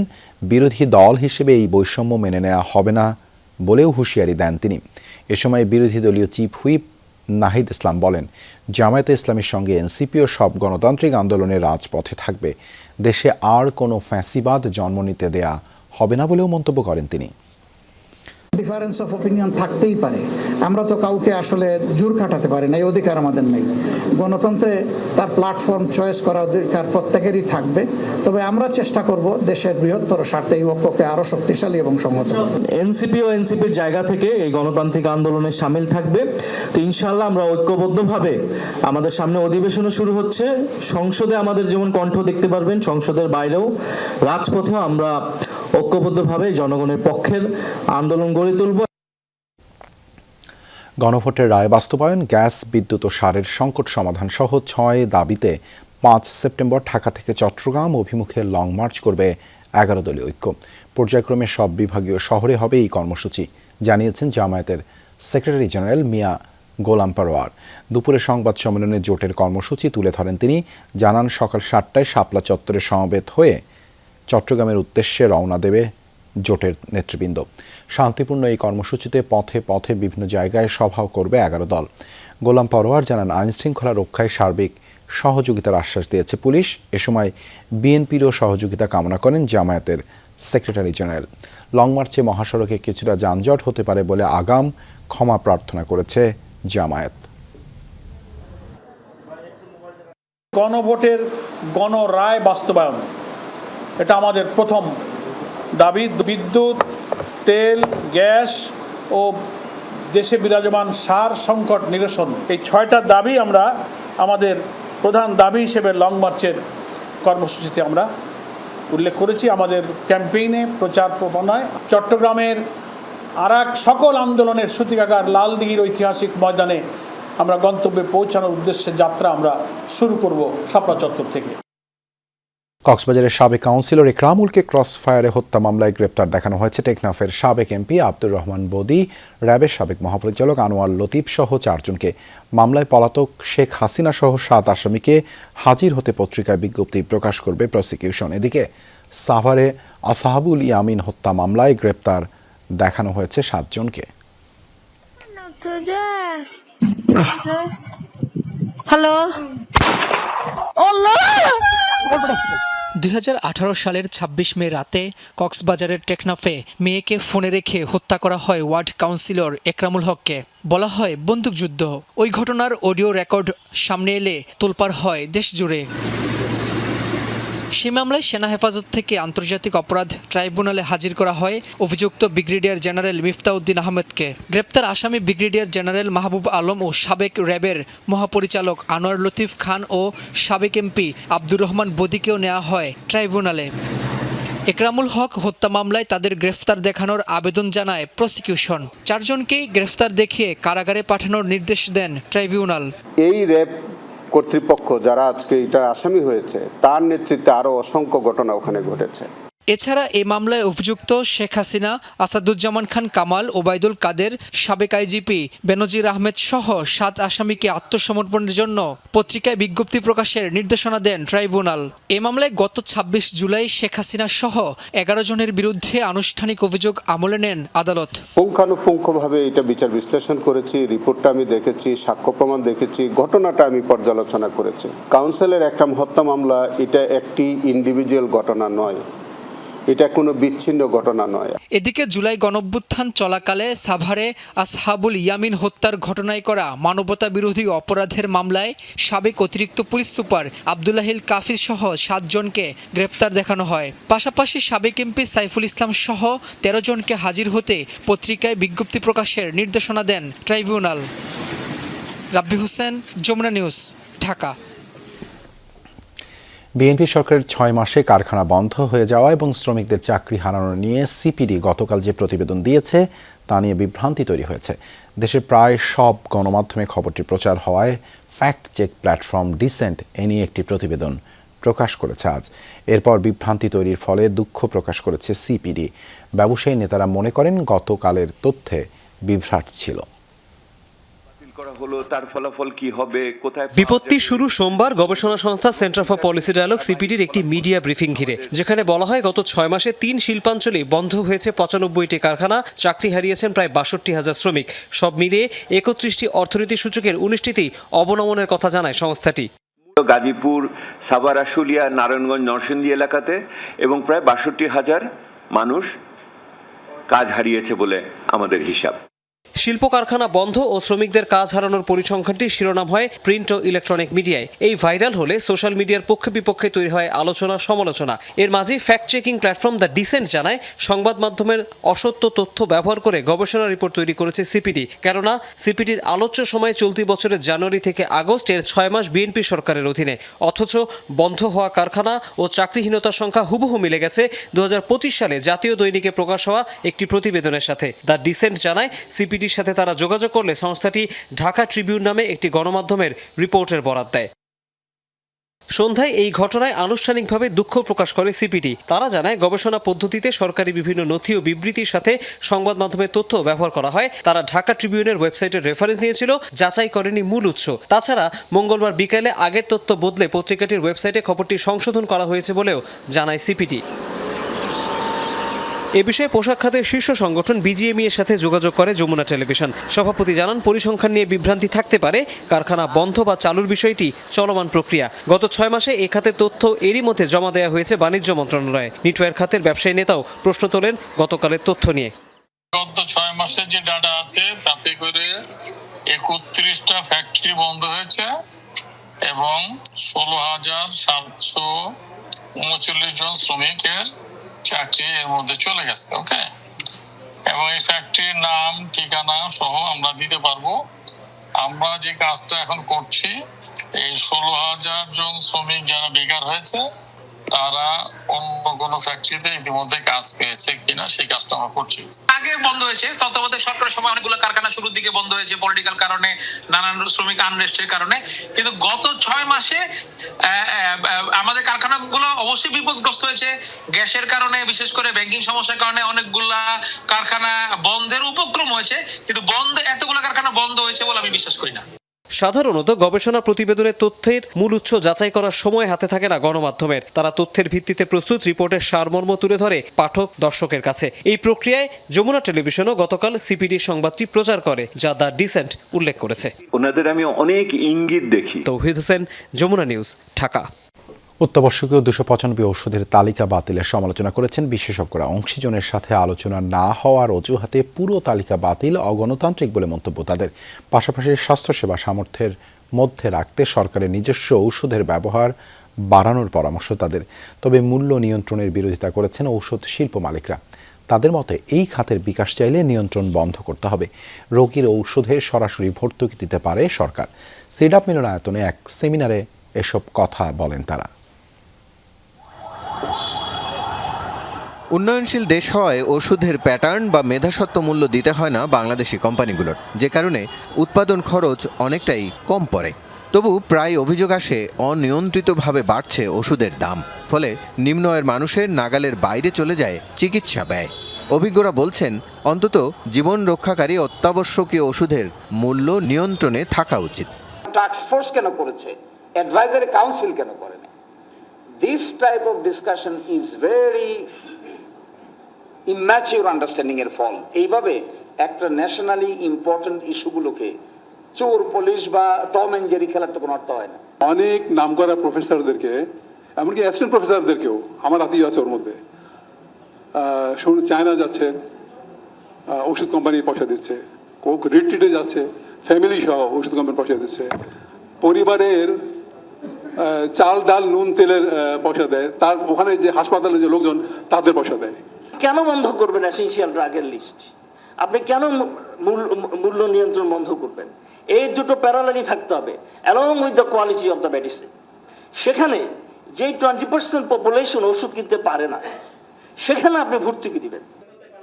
বিরোধী দল হিসেবে এই বৈষম্য মেনে নেওয়া হবে না বলেও হুঁশিয়ারি দেন তিনি। এ সময় বিরোধী দলীয় চিফ হুইপ নাহিদ ইসলাম বলেন, জামায়াতে ইসলামীর সঙ্গে এনসিপিও সব গণতান্ত্রিক আন্দোলনের রাজপথে থাকবে। দেশে আর কোনো ফ্যাসিবাদ জন্ম নিতে দেয়া হবে না বলেও মন্তব্য করেন তিনি। ডিফারেন্স অফ অপিনিয়ন থাকতেই পারে, আমরা তো কাউকে আসলে জোর খাটাতে পারি না, এই অধিকার আমাদের নেই। গণতন্ত্রে তার প্ল্যাটফর্ম চয়েস করার অধিকার প্রত্যেকেরই থাকবে, তবে আমরা চেষ্টা করব দেশের বৃহত্তর স্বার্থে এই ঐক্যকে আরো শক্তিশালী এবং সংহত। এনসিপি ও এনসিপির জায়গা থেকে এই গণতান্ত্রিক আন্দোলনে সামিল থাকবে। তো ইনশাআল্লাহ আমরা ঐক্যবদ্ধভাবে, আমাদের সামনে অধিবেশনও শুরু হচ্ছে, সংসদে আমাদের যেমন কণ্ঠ দেখতে পারবেন, সংসদের বাইরেও রাজপথেও আমরা ঐক্যবদ্ধভাবে জনগণের পক্ষের আন্দোলন গড়ে তুলব। গণভোটের রায় বাস্তবায়ন, গ্যাস, বিদ্যুৎ ও সারের সংকট সমাধান সহ 6 দাবিতে 5 সেপ্টেম্বর ঢাকা থেকে চট্টগ্রাম অভিমুখে লং মার্চ করবে 11 দলীয় ঐক্য। পর্যায়ক্রমে সব বিভাগীয় শহরে হবে এই কর্মসূচি, জানিয়েছেন জামায়াতের সেক্রেটারি জেনারেল মিয়া গোলাম পরোয়ার। দুপুরে সংবাদ সম্মেলনে জোটের কর্মসূচি তুলে ধরেন তিনি। জানান, সকাল 7টায় শাপলা চত্বরে সমবেত হয়ে চট্টগ্রামের উদ্দেশ্যে রওনা দেবে জোটের নেতৃবৃন্দ। শান্তিপূর্ণ এই কর্মসূচিতে পথে পথে বিভিন্ন জায়গায় সভাও করবে 11 দল। গোলাম পরোয়ার জানান, আইনশৃঙ্খলা রক্ষায় সার্বিক সহযোগিতার আশ্বাস দিয়েছে পুলিশ। এ সময় বিএনপিরও সহযোগিতা কামনা করেন জামায়াতের সেক্রেটারি জেনারেল। লং মার্চে মহাসড়কে কিছুটা যানজট হতে পারে বলে আগাম ক্ষমা প্রার্থনা করেছে জামায়াত। গণভোটের গণরায় বাস্তবায়ন, এটা আমাদের প্রথম দাবি। বিদ্যুৎ, তেল, গ্যাস ও দেশে বিরাজমান সার সংকট নিরসন, এই 6টা দাবি আমরা আমাদের প্রধান দাবি হিসেবে লং মার্চের কর্মসূচিতে আমরা উল্লেখ করেছি। আমাদের ক্যাম্পেইনে, প্রচার প্রচারণায় চট্টগ্রামের আরেক সকল আন্দোলনের সূতিকাগার লালদিঘির ঐতিহাসিক ময়দানে আমরা গন্তব্যে পৌঁছানোর উদ্দেশ্যে যাত্রা আমরা শুরু করব শাপলা চত্বর থেকে। কক্সবাজারের সাবেক কাউন্সিলর ইকরামুলকে ক্রস ফায়ারে হত্যা মামলায় গ্রেপ্তার দেখানো হয়েছে টেকনাফের সাবেক এমপি আব্দুর রহমান বদি, র্যাবের সাবেক মহাপরিচালক আনোয়ার লতিফ সহ 4 জনকে। মামলায় পলাতক শেখ হাসিনা সহ 7 আসামিকে হাজির হতে পত্রিকায় বিজ্ঞপ্তি প্রকাশ করবে প্রসিকিউশন। এদিকে সাভারে আসাহাবুল ইয়ামিন হত্যা মামলায় গ্রেপ্তার দেখানো হয়েছে 7 জনকে। হ্যালো, 2018 সালের 26 মে রাতে কক্সবাজারের টেকনাফে মেয়েকে ফোনে রেখে হত্যা করা হয় ওয়ার্ড কাউন্সিলর একরামুল হককে। বলা হয় বন্দুকযুদ্ধ। ওই ঘটনার অডিও রেকর্ড সামনে এলে তোলপাড় হয় দেশ জুড়ে। সে মামলায় সেনা হেফাজত থেকে আন্তর্জাতিক অপরাধ ট্রাইব্যুনালে হাজির করা হয় অভিযুক্ত ব্রিগেডিয়ার জেনারেল মিফতাউদ্দিন আহমেদকে। গ্রেপ্তার আসামি ব্রিগেডিয়ার জেনারেল মাহবুব আলম ও সাবেক র্যাবের মহাপরিচালক আনোয়ার লতিফ খান ও সাবেক এমপি আব্দুর রহমান বদিকেও নেওয়া হয় ট্রাইব্যুনালে। একরামুল হক হত্যা মামলায় তাদের গ্রেফতার দেখানোর আবেদন জানায় প্রসিকিউশন। 4 জনকেই গ্রেফতার দেখিয়ে কারাগারে পাঠানোর নির্দেশ দেন ট্রাইব্যুনাল। এই র্যাব কর্তৃপক্ষ যারা আজকে এটা আসামি হয়েছে তার নেতৃত্বে আরও অসংখ্য ঘটনা ওখানে ঘটেছে। এছাড়া এই মামলায় অভিযুক্ত শেখ হাসিনা, আসাদুজ্জামান খান কামাল, ওবায়দুল কাদের, সাবেক আইজিপি বেনজির আহমেদ সহ 7 আসামিকে আত্মসমর্পণের জন্য পত্রিকায় বিজ্ঞপ্তি প্রকাশের নির্দেশনা দেন ট্রাইব্যুনাল। এই মামলায় গত 26 জুলাই শেখ হাসিনা সহ 11 জনের বিরুদ্ধে আনুষ্ঠানিক অভিযোগ আমলে নেন আদালত। পুঙ্খানুপুঙ্খভাবে এটা বিচার বিশ্লেষণ করেছি, রিপোর্টটা আমি দেখেছি, সাক্ষ্য প্রমাণ দেখেছি, ঘটনাটা আমি পর্যালোচনা করেছি। কাউন্সিলের একরাম হত্যা মামলা এটা একটি ইন্ডিভিজুয়াল ঘটনা নয়, এটা কোনো বিচ্ছিন্ন ঘটনা নয়। এদিকে জুলাই গণঅভ্যুত্থান চলাকালে সাভারে আসহাবুল ইয়ামিন হত্যার ঘটনায় করা মানবতা বিরোধী অপরাধের মামলায় সাবেক অতিরিক্ত পুলিশ সুপার আব্দুল্লাহিল কাফির সহ 7 জনকে গ্রেপ্তার দেখানো হয়। পাশাপাশি সাবেক এমপি সাইফুল ইসলাম সহ 13 জনকে হাজির হতে পত্রিকায় বিজ্ঞপ্তি প্রকাশের নির্দেশনা দেন ট্রাইব্যুনাল। রাব্বি হোসেন, যমুনা নিউজ, ঢাকা। বিএনপি সরকারের 6 মাসে কারখানা বন্ধ হয়ে যাওয়া এবং শ্রমিকদের চাকরি হারানো নিয়ে সিপিডি গতকাল যে প্রতিবেদন দিয়েছে তা নিয়ে বিভ্রান্তি তৈরি হয়েছে। দেশের প্রায় সব গণমাধ্যমে খবরটি প্রচার হওয়ায় ফ্যাক্ট চেক প্ল্যাটফর্ম ডিসেন্ট এ নিয়ে একটি প্রতিবেদন প্রকাশ করেছে আজ। এরপর বিভ্রান্তি তৈরির ফলে দুঃখ প্রকাশ করেছে সিপিডি। ব্যবসায়ী নেতারা মনে করেন গতকালের তথ্যে বিভ্রাট ছিল। বিপত্তি শুরু সোমবার গবেষণা সংস্থা সেন্টার ফর পলিসি ডায়ালগ সিপিডির একটি মিডিয়া ব্রিফিং ঘিরে, যেখানে বলা হয় গত 6 মাসে 3 শিল্পাঞ্চলে বন্ধ হয়েছে 95টি কারখানা, চাকরি হারিয়েছেন প্রায় 62,000 শ্রমিক। সব মিলিয়ে 31টি অর্থনীতি সূচকের 19টিতেই অবনমনের কথা জানায় সংস্থাটি। গাজীপুর, সাভার, আশুলিয়া, নারায়ণগঞ্জ, নরসিংদী এলাকাতে এবং প্রায় 62,000 মানুষ কাজ হারিয়েছে বলে আমাদের হিসাব। শিল্প কারখানা বন্ধ ও শ্রমিকদের কাজ হারানোর পরিসংখ্যানটি শিরোনাম হয় প্রিন্ট ও ইলেকট্রনিক মিডিয়ায়। এই ভাইরাল হলে সোশ্যাল মিডিয়ার পক্ষে বিপক্ষে তৈরি হয় আলোচনা সমালোচনা। এর মাঝে fact checking platform the Dissent জানায় সংবাদ মাধ্যমের অসত্য তথ্য ব্যবহার করে গবেষণা রিপোর্ট তৈরি করেছে সিপিডি। কেননা সিপিডির আলোচ্য সময় চলতি বছরের জানুয়ারি থেকে আগস্ট, এর 6 মাস বিএনপি সরকারের অধীনে। অথচ বন্ধ হওয়া কারখানা ও চাকরিহীনতার সংখ্যা হুবহু মিলে গেছে 2025 সালে জাতীয় দৈনিকে প্রকাশ হওয়া একটি প্রতিবেদনের সাথে। দ্য ডিসেন্ট জানায় সিপিডির সাথে তারা যোগাযোগ করলে সংস্থাটি ঢাকা ট্রিবিউন নামে একটি গণমাধ্যমের রিপোর্টের বরাত দেয়। সন্ধ্যায় এই ঘটনায় আনুষ্ঠানিকভাবে দুঃখ প্রকাশ করে সিপিডি। তারা জানায় গবেষণা পদ্ধতিতে সরকারি বিভিন্ন নথি ও বিবৃতির সাথে সংবাদ মাধ্যমের তথ্য ব্যবহার করা হয়। তারা ঢাকা ট্রিবিউনের ওয়েবসাইটের রেফারেন্স নিয়েছিল, যাচাই করেনি মূল উৎস। তাছাড়া মঙ্গলবার বিকেলে আগের তথ্য বদলে পত্রিকাটির ওয়েবসাইটে খবরটি সংশোধন করা হয়েছে বলেও জানায় সিপিডি। এ বিষয়ে পোশাক খাতের শীর্ষ সংগঠন বিজিএমই এর সাথে যোগাযোগ করে যমুনা টেলিভিশন। সভাপতি জানান পরিসংখ্যান নিয়ে বিভ্রান্তি থাকতে পারে, কারখানা বন্ধ বা চালুর বিষয়টি চলমান প্রক্রিয়া। গত 6 মাসে এই খাতের তথ্য এরই মধ্যে জমা দেওয়া হয়েছে বাণিজ্য মন্ত্রণালয়ে। নেটওয়ার্ক খাতের ব্যবসায়ী নেতাও প্রশ্ন তোলেন গতকালের তথ্য নিয়ে। গত 6 মাসের যে ডাটা আছে তাতে করে 31টা ফ্যাক্টরি বন্ধ হয়েছে এবং 16,739 জন শ্রমিকের চাকরি এর মধ্যে চলে গেছে। ওকে, এবং এই ফ্যাক্টরির নাম, ঠিকানা সহ আমরা দিতে পারবো। আমরা যে কাজটা এখন করছি, এই 16,000 জন শ্রমিক যারা বেকার হয়েছে তারা অন্য কোনো ফ্যাক্টরিতে ইতিমধ্যে কাজ পেয়েছে কিনা সেই কাজটা আমরা করছি। আগে বন্ধ হয়েছে, তত্ত্বাবধায়ক সরকারের সময় অনেকগুলো কারখানা শুরুর দিকে বন্ধ হয়েছে পলিটিক্যাল কারণে, নানান শ্রমিক আনরেস্টের কারণে। কিন্তু গত 6 মাসে আমাদের কারখানাগুলো অবশ্যই বিপদগ্রস্ত হয়েছে গ্যাসের কারণে, বিশেষ করে ব্যাংকিং সমস্যার কারণে অনেকগুলা কারখানা বন্ধের উপক্রম হয়েছে। কিন্তু এতগুলো কারখানা বন্ধ হয়েছে বলে আমি বিশ্বাস করি না। সাধারণত গবেষণা প্রতিবেদনের তথ্যের মূল উৎস যাচাই করার সময় হাতে থাকে না গণমাধ্যমের। তারা তথ্যের ভিত্তিতে প্রস্তুত রিপোর্টের সারমর্ম তুলে ধরে পাঠক দর্শকের কাছে। এই প্রক্রিয়ায় যমুনা টেলিভিশনও গতকাল সিপিডির সংবাদটি প্রচার করে, যা দ্য ডিসেন্ট উল্লেখ করেছে। ওনাদের আমি অনেক ইঙ্গিত দেখি। তৌহিদ হোসেন, যমুনা নিউজ, ঢাকা। অত্যাবশ্যকীয় 295 ওষুধের তালিকা বাতিলের সমালোচনা করেছেন বিশেষজ্ঞরা। অংশীজনের সাথে আলোচনা না হওয়ার অজুহাতে পুরো তালিকা বাতিল অগণতান্ত্রিক বলে মন্তব্য তাদের। পাশাপাশি স্বাস্থ্যসেবা সামর্থ্যের মধ্যে রাখতে সরকারের নিজস্ব ঔষধের ব্যবহার বাড়ানোর পরামর্শ তাদের। তবে মূল্য নিয়ন্ত্রণের বিরোধিতা করেছেন ঔষধ শিল্প মালিকরা। তাদের মতে এই খাতের বিকাশ চাইলে নিয়ন্ত্রণ বন্ধ করতে হবে। রোগীর ঔষধে সরাসরি ভর্তুকি দিতে পারে সরকার। সিডাপ মিলনায়তনে এক সেমিনারে এসব কথা বলেন তারা। উন্নয়নশীল দেশ হওয়ায় ওষুধের প্যাটার্ন বা মেধাসত্ত্ব মূল্য দিতে হয় না বাংলাদেশি কোম্পানিগুলোর, যে কারণে উৎপাদন খরচ অনেকটাই কম পড়ে। তবু প্রায় অভিযোগ আসে অনিয়ন্ত্রিতভাবে বাড়ছে ওষুধের দাম, ফলে নিম্ন আয়ের মানুষের নাগালের বাইরে চলে যায় চিকিৎসা ব্যয়। অভিজ্ঞরা বলছেন অন্তত জীবন রক্ষাকারী অত্যাবশ্যকীয় ওষুধের মূল্য নিয়ন্ত্রণে থাকা উচিত। টাস্ক ফোর্স কেন করেছে, অ্যাডভাইজারি কাউন্সিল কেন করে না? This type of discussion is very immature understanding এর ফল। এইভাবে একটা ন্যাশনালি ইম্পর্টেন্ট ইস্যুগুলোকে চোর পুলিশ বা টম এন্ড জেরি খেলার তো কোনো অর্থ হয় না। অনেক নামকরা প্রফেসরদেরকে, এমনকি অ্যাসিস্ট্যান্ট প্রফেসরদেরকেও, আমার আত্মীয় আছে ওর মধ্যে, চায়না যাচ্ছে, ওষুধ কোম্পানি পয়সা দিচ্ছে, রিট্রিটে যাচ্ছে, ফ্যামিলি সহ ওষুধ কোম্পানি পয়সা দিচ্ছে, পরিবারের চাল ডাল নুন তেলের পয়সা দেয়, তার ওখানে যে হাসপাতালে যে লোকজন তাদের পয়সা দেয়। কেন বন্ধ করবেন এসেনশিয়াল ড্রাগের লিস্ট? আপনি কেন মূল্য নিয়ন্ত্রণ বন্ধ করবেন? এই দুটো প্যারালালি থাকতে হবে, along with the quality of the medicine. সেখানে যেই 20% পপুলেশন ওষুধ কিনতে পারে না, সেখানে আপনি ভর্তুকি দিবেন।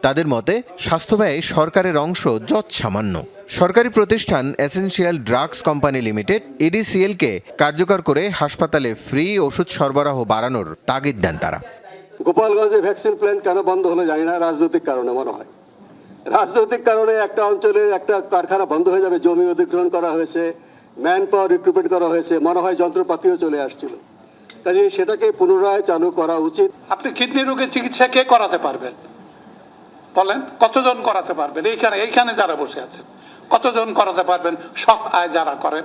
তাদের মতে স্বাস্থ্য ব্যয় সরকারের অংশ যৎসামান্য। সরকারি প্রতিষ্ঠান এসেনশিয়াল ড্রাগস কোম্পানি লিমিটেড EDCL-কে কার্যকর করে হাসপাতালে ফ্রি ওষুধ সরবরাহ বাড়ানোর তাগিদ দেন তারা। গোপালগঞ্জে ভ্যাকসিন প্ল্যান্ট কেন বন্ধ হলো জানি না, রাজনৈতিক কারণে মনে হয়। রাজনৈতিক কারণে একটা অঞ্চলের একটা কারখানা বন্ধ হয়ে যাবে, জমি অধিগ্রহণ করা হয়েছে, ম্যান পাওয়ার রিক্রুটমেন্ট করা হয়েছে, মনে হয় যন্ত্রপাতিও চলে আসছিল, কাজে সেটাকে পুনরায় চালু করা উচিত। আপনি কিডনি রোগের চিকিৎসা কে করাতে পারবেন বলেন? কতজন করাতে পারবেন? এইখানে যারা বসে আছেন কতজন করাতে পারবেন? সব আয় যারা করেন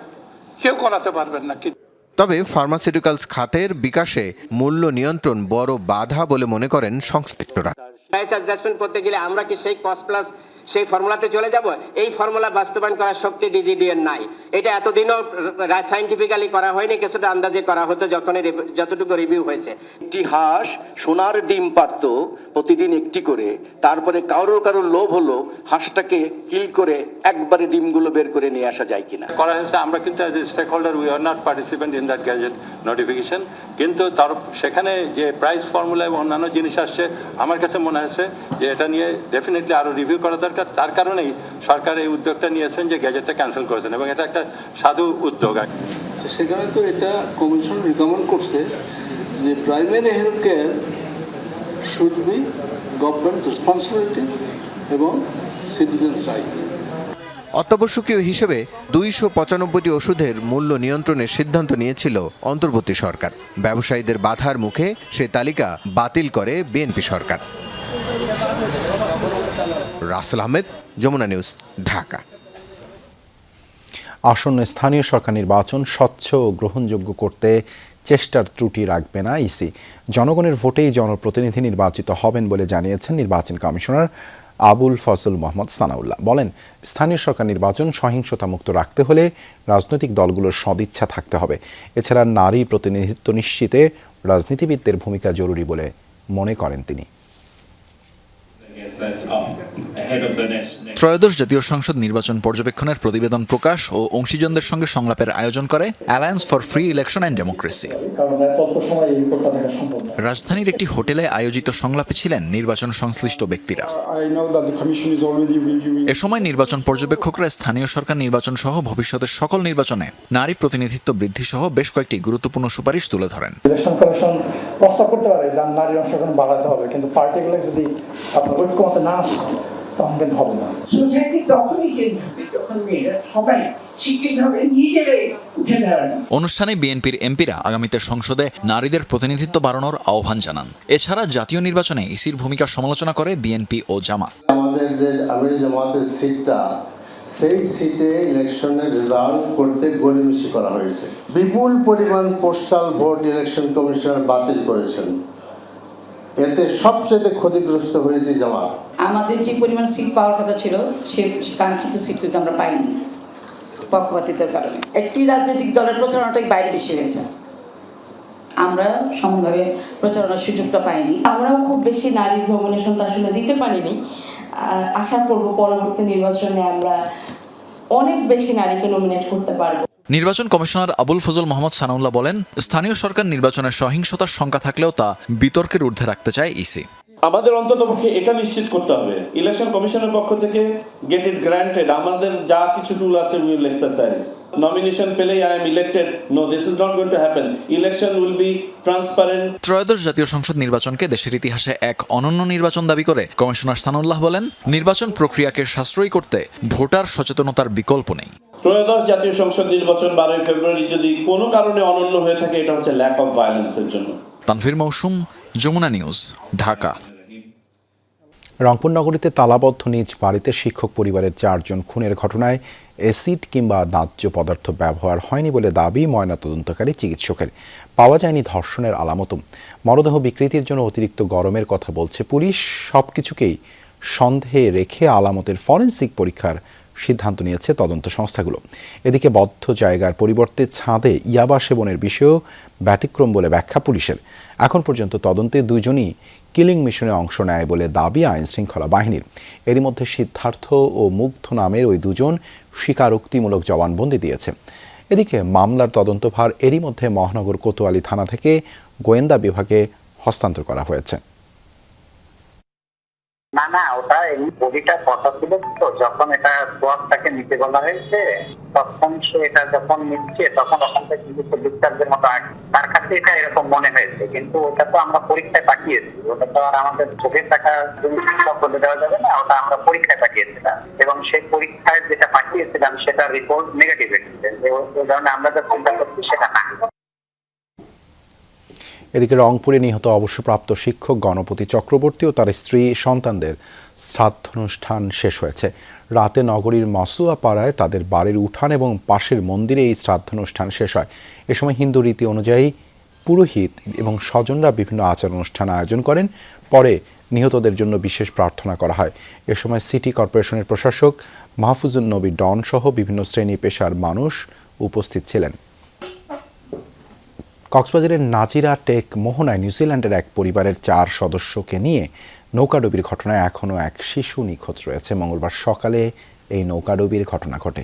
কেউ করাতে পারবেন না। তবে ফার্মাসিউটিক্যালস খাতের বিকাশে মূল্য নিয়ন্ত্রণ বড় বাধা বলে মনে করেন সংশ্লিষ্টরা। প্রাইস অ্যাডজাস্টমেন্ট করতে গেলে আমরা কি সেই কস্ট প্লাস সেই ফর্মুলাতে চলে যাব? এই ফর্মুলা বাস্তবায়ন করার শক্তি DGDA নাই। এটা এতদিনও সায়েন্টিফিক্যালি করা হয়নি, কিছুটা আন্দাজে করা হতো যতটুকু রিভিউ হয়েছে। একটি হাঁস সোনার ডিম পারত প্রতিদিন একটি করে, তারপরে কারোর লোভ হলো হাঁসটাকে কিল করে একবারে ডিমগুলো বের করে নিয়ে আসা যায় কিনা করা হয়েছে। আমরা কিন্তু as a stakeholder we are not participant in that gazette notification, কিন্তু তার সেখানে যে প্রাইস ফর্মুলা এবং অন্যান্য জিনিস আসছে, আমার কাছে মনে হয়েছে যে এটা নিয়ে ডেফিনেটলি আরো রিভিউ করা দরকার। তার কারণেই সরকার এই উদ্যোগটা নিয়েছেন যে গ্যাজেটটা ক্যান্সেল করেছেন, এবং এটা একটা সাধু উদ্যোগ। সেখানে তো এটা কমিশন রিকমেন্ড করছে যে primary health care should be government responsibility এবং সিটিজেন্স রাইট। অত্যাবশ্যকীয় হিসেবে 295টি ওষুধের মূল্য নিয়ন্ত্রণের সিদ্ধান্ত নিয়েছিল অন্তর্বর্তী সরকার। ব্যবসায়ীদের বাধার মুখে সে তালিকা বাতিল করে বিএনপি সরকার। রাসেল আহমেদ, যমুনা নিউজ, ঢাকা। আসন্ন স্থানীয় সরকার নির্বাচন স্বচ্ছ ও গ্রহণযোগ্য করতে চেষ্টার ত্রুটি রাখবে না ইসি। জনগণের ভোটেই জনপ্রতিনিধি নির্বাচিত হবেন বলে জানিয়েছেন নির্বাচন কমিশনার আবুল ফজল মোহাম্মদ সানাউল্লাহ। বলেন, স্থানীয় সরকার নির্বাচন সহিংসতামুক্ত রাখতে হলে রাজনৈতিক দলগুলোর সদিচ্ছা থাকতে হবে। এছাড়া নারী প্রতিনিধিত্ব নিশ্চিতে রাজনীতিবিদদের ভূমিকা জরুরি বলে মনে করেন তিনি। ত্রয়োদশ জাতীয় সংসদ নির্বাচন পর্যবেক্ষণের প্রতিবেদন প্রকাশ ও অংশীজনদের সঙ্গে সংলাপের আয়োজন করে alliance for free election and democracy. রাজধানীর একটি হোটেলে আয়োজিত সংলাপে ছিলেন নির্বাচন সংশ্লিষ্ট ব্যক্তিরা। এ সময় নির্বাচন পর্যবেক্ষকরা স্থানীয় সরকার নির্বাচন সহ ভবিষ্যতের সকল নির্বাচনে নারী প্রতিনিধিত্ব বৃদ্ধি সহ বেশ কয়েকটি গুরুত্বপূর্ণ সুপারিশ তুলে ধরেন। ইলেকশন কমিশন প্রস্তাব করতে পারে যে নারী অংশগ্রহণ বাড়াতে হবে, কিন্তু পার্টিগুলো যদি আপনার ঐক্যমতে না আসে তখন কিন্তু হবে না। সোসাইটি তখনই চেঞ্জ হবে যখন মেয়েরা সবাই শিক্ষিত হবে, নিজেরাই উঠে দাঁড়াবে। অনুষ্ঠানে বিএনপির এমপিরা আগামীতে সংসদে নারীদের প্রতিনিধিত্ব বাড়ানোর আহ্বান জানান। এছাড়া জাতীয় নির্বাচনে ইসির ভূমিকার সমালোচনা করে বিএনপি ও জামাত। আমাদের যে আমির জামাতের সিটটা, সেই সিটে ইলেকশনের রেজাল্ট করতে গড়িমসি করা হয়েছে। বিপুল পরিমাণ পোস্টাল ভোট ইলেকশন কমিশনার বাতিল করেছেন। এতে সবচেয়ে ক্ষতিগ্রস্ত হয়েছে জামাত। আমাদের যে পরিমাণ সিট পাওয়ার কথা ছিল সে কাঙ্ক্ষিত সিট কিন্তু আমরা পাইনি পক্ষপাতিত্বের কারণে। একটি রাজনৈতিক দলের প্রচারণাটাই বাইরে বেশি হয়েছে, আমরা সমানভাবে প্রচারণার সুযোগটা পাইনি। আমরাও খুব বেশি নারী নমিনেশন তো আসলে দিতে পারিনি। আশা করব পরবর্তী নির্বাচনে আমরা অনেক বেশি নারীকে নমিনেট করতে পারবো। নির্বাচন কমিশনার আবুল ফজল মোহাম্মদ সানাউল্লাহ বলেন, স্থানীয় সরকার নির্বাচনের সহিংসতার শঙ্কা থাকলেও তা বিতর্কের ঊর্ধ্বে রাখতে চায় ইসি। আমাদের অন্ততপক্ষে এটা নিশ্চিত করতে হবে, ইলেকশন কমিশনের পক্ষ থেকে গেট ইট গ্রান্টেড, আমাদের যা কিছু টুল আছে উই উইল এক্সারসাইজ। নমিনেশন পেলেই I am elected, no, this is not going to happen. Election will be transparent. ত্রয়োদশ জাতীয় সংসদ নির্বাচনকে দেশের ইতিহাসে এক অনন্য নির্বাচন দাবি করে কমিশনার সানাউল্লাহ বলেন, নির্বাচন প্রক্রিয়াকে সাশ্রয়ী করতে ভোটার সচেতনতার বিকল্প নেই। ত্রয়োদশ জাতীয় সংসদ নির্বাচন 12 ফেব্রুয়ারি যদি কোনো কারণে অনন্য হয়ে থাকে, এটা হচ্ছে ল্যাক অফ ভায়োলেন্সের জন্য। তানভীর মৌসুম, যমুনা নিউজ, ঢাকা। রংপুর নগরীতে তালাবদ্ধ নিজ বাড়িতে শিক্ষক পরিবারের 4 জন খুনের ঘটনায় অ্যাসিড কিংবা দাহ্য পদার্থ ব্যবহার হয়নি বলে দাবি ময়নাতদন্তকারী চিকিৎসকের। পাওয়া যায়নি ধর্ষণের আলামতও। মরদেহ বিকৃতির জন্য অতিরিক্ত গরমের কথা বলছে পুলিশ। সবকিছুকেই সন্দেহে রেখে আলামতের ফরেনসিক পরীক্ষার সিদ্ধান্ত নিয়েছে তদন্ত সংস্থাগুলো। এদিকে বদ্ধ জায়গার পরিবর্তে ছাদে ইয়াবা সেবনের বিষয়েও ব্যতিক্রম বলে ব্যাখ্যা পুলিশের। এখন পর্যন্ত তদন্তে 2 জনই কিলিং মিশনে অংশ নেয় বলে দাবি আইন শৃঙ্খলা বাহিনীর। এরই মধ্যে সিদ্ধার্থ ও মুগ্ধ নামের ওই 2 জন স্বীকারোক্তিমূলক জবানবন্দি দিয়েছে। এদিকে মামলার তদন্তভার এরই মধ্যে মহানগর কোতোয়ালি থানা থেকে গোয়েন্দা বিভাগে হস্তান্তর করা হয়েছে। না, ওটা এই বডিটা কথা ছিল তো, যখন এটা সোয়াবটাকে নিতে বলা হয়েছে তখন সে এটা যখন নিচ্ছে তখন ওখান থেকে কিন্তু ডিসচার্জের মতো তার কাছে এটা এরকম মনে হয়েছে, কিন্তু ওটা তো আমরা পরীক্ষায় পাঠিয়েছি, ওটা তো আর আমাদের চোখের দেখা জিনিস বলে দেওয়া যাবে না, ওটা আমরা পরীক্ষায় পাঠিয়েছিলাম এবং সেই পরীক্ষায় যেটা পাঠিয়েছিলাম সেটা রিপোর্ট নেগেটিভ এসেছে, ওই কারণে আমরা যা চিন্তা করছি সেটা না। এদিকে রংপুরে নিহত অবসরপ্রাপ্ত শিক্ষক গণপতি চক্রবর্তী ও তার স্ত্রী সন্তানদের শ্রাদ্ধানুষ্ঠান শেষ হয়েছে। রাতে নগরীর মাসুয়া পাড়ায় তাদের বাড়ির উঠান এবং পাশের মন্দিরে এই শ্রাদ্ধানুষ্ঠান শেষ হয়। এ সময় হিন্দু রীতি অনুযায়ী পুরোহিত এবং স্বজনরা বিভিন্ন আচার অনুষ্ঠান আয়োজন করেন। পরে নিহতদের জন্য বিশেষ প্রার্থনা করা হয়। এ সময় সিটি কর্পোরেশনের প্রশাসক মাহফুজুন নবী ডন সহ বিভিন্ন শ্রেণী পেশার মানুষ উপস্থিত ছিলেন। কক্সবাজারের নাজিরা টেক মোহনায় নিউজিল্যান্ডের এক পরিবারের 4 সদস্যকে নিয়ে নৌকাডুবির ঘটনায় এখনও এক শিশু নিখোঁজ রয়েছে। মঙ্গলবার সকালে এই নৌকাডুবির ঘটনা ঘটে।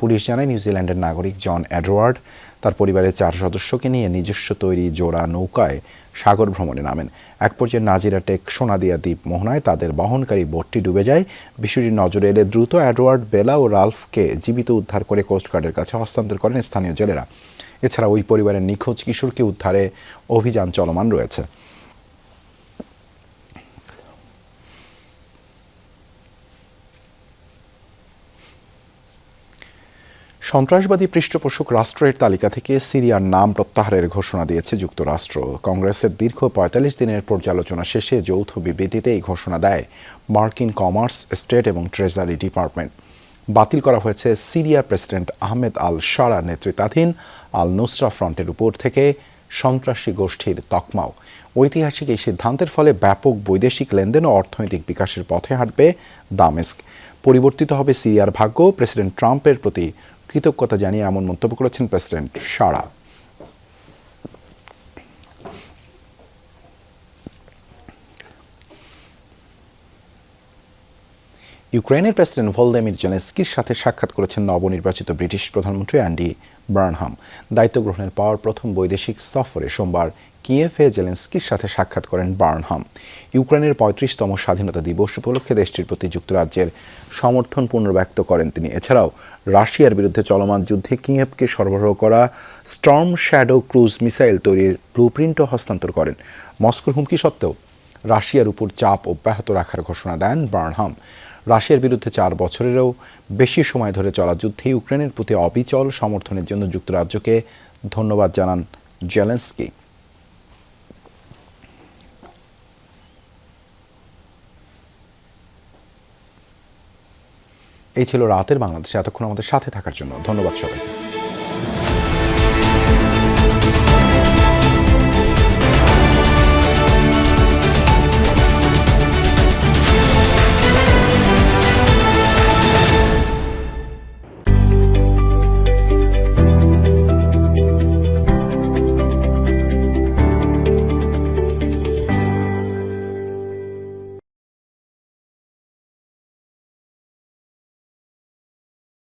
পুলিশ জানায় নিউজিল্যান্ডের নাগরিক জন এডওয়ার্ড তার পরিবারের 4 সদস্যকে নিয়ে নিজস্ব তৈরি জোড়া নৌকায় সাগর ভ্রমণে নামেন। এক পর্যায়ে নাজিরা টেক সোনাদিয়া দ্বীপ মোহনায় তাদের বহনকারী বোটটি ডুবে যায়। বিষয়টি নজরে এলে দ্রুত এডওয়ার্ড, বেলা ও রালফকে জীবিত উদ্ধার করে কোস্টগার্ডের কাছে হস্তান্তর করেন স্থানীয় জেলেরা। এছাড়া ওই পরিবারের নিখোঁজ কিশোরকে উদ্ধারে অভিযান চলমান রয়েছে। সন্ত্রাসবাদী পৃষ্ঠপোষক রাষ্ট্রের তালিকা থেকে সিরিয়ার নাম প্রত্যাহারের ঘোষণা দিয়েছে যুক্তরাষ্ট্র। কংগ্রেসের দীর্ঘ 45 দিনের পর্যালোচনা শেষে যৌথ বিবৃতিতে এই ঘোষণা দেয় মার্কিন কমার্স, স্টেট এবং ট্রেজারি ডিপার্টমেন্ট। বাতিল করা হয়েছে সিরিয়া প্রেসিডেন্ট আহমেদ আল শারা নেতৃত্বাধীন আল নুসরা ফ্রন্টের উপর থেকে সন্ত্রাসী গোষ্ঠীর তকমাও। ঐতিহাসিক এই সিদ্ধান্তের ফলে ব্যাপক বৈদেশিক লেনদেন ও অর্থনৈতিক বিকাশের পথে হাঁটবে দামেস্ক। পরিবর্তিত হবে সিরিয়ার ভাগ্য। প্রেসিডেন্ট ট্রাম্পের প্রতি কৃতজ্ঞতা জানিয়ে এমন মন্তব্য করেছেন প্রেসিডেন্ট শারা। ইউক্রেনের প্রেসিডেন্ট ভলোদিমির জেলেনস্কির সাথে সাক্ষাৎ করেছেন নবনির্বাচিত ব্রিটিশ প্রধানমন্ত্রী অ্যান্ডি বার্নহাম। দায়িত্ব গ্রহণের পর প্রথম বৈদেশিক সফরে সোমবার কিয়েভে জেলেনস্কির সাথে সাক্ষাৎ করেন বার্নহাম। ইউক্রেনের 35তম স্বাধীনতা দিবস উপলক্ষে দেশটির প্রতি যুক্তরাজ্যের সমর্থন পুনর্ব্যক্ত করেন তিনি। এছাড়াও রাশিয়ার বিরুদ্ধে চলমান যুদ্ধে কিয়েভকে সরবরাহ করা স্টর্ম শ্যাডো ক্রুজ মিসাইল তৈরির ব্লুপ্রিন্টও হস্তান্তর করেন। মস্কোর হুমকি সত্ত্বেও রাশিয়ার উপর চাপ অব্যাহত রাখার ঘোষণা দেন বার্নহাম। রাশিয়ার বিরুদ্ধে 4 বছরেরও বেশি সময় ধরে চলা যুদ্ধে ইউক্রেনের প্রতি অবিচল সমর্থনের জন্য যুক্তরাজ্যকে ধন্যবাদ জানান জেলেনস্কি। এই ছিল রাতের বাংলাদেশে। এতক্ষণ আমাদের সাথে থাকার জন্য ধন্যবাদ সবাইকে।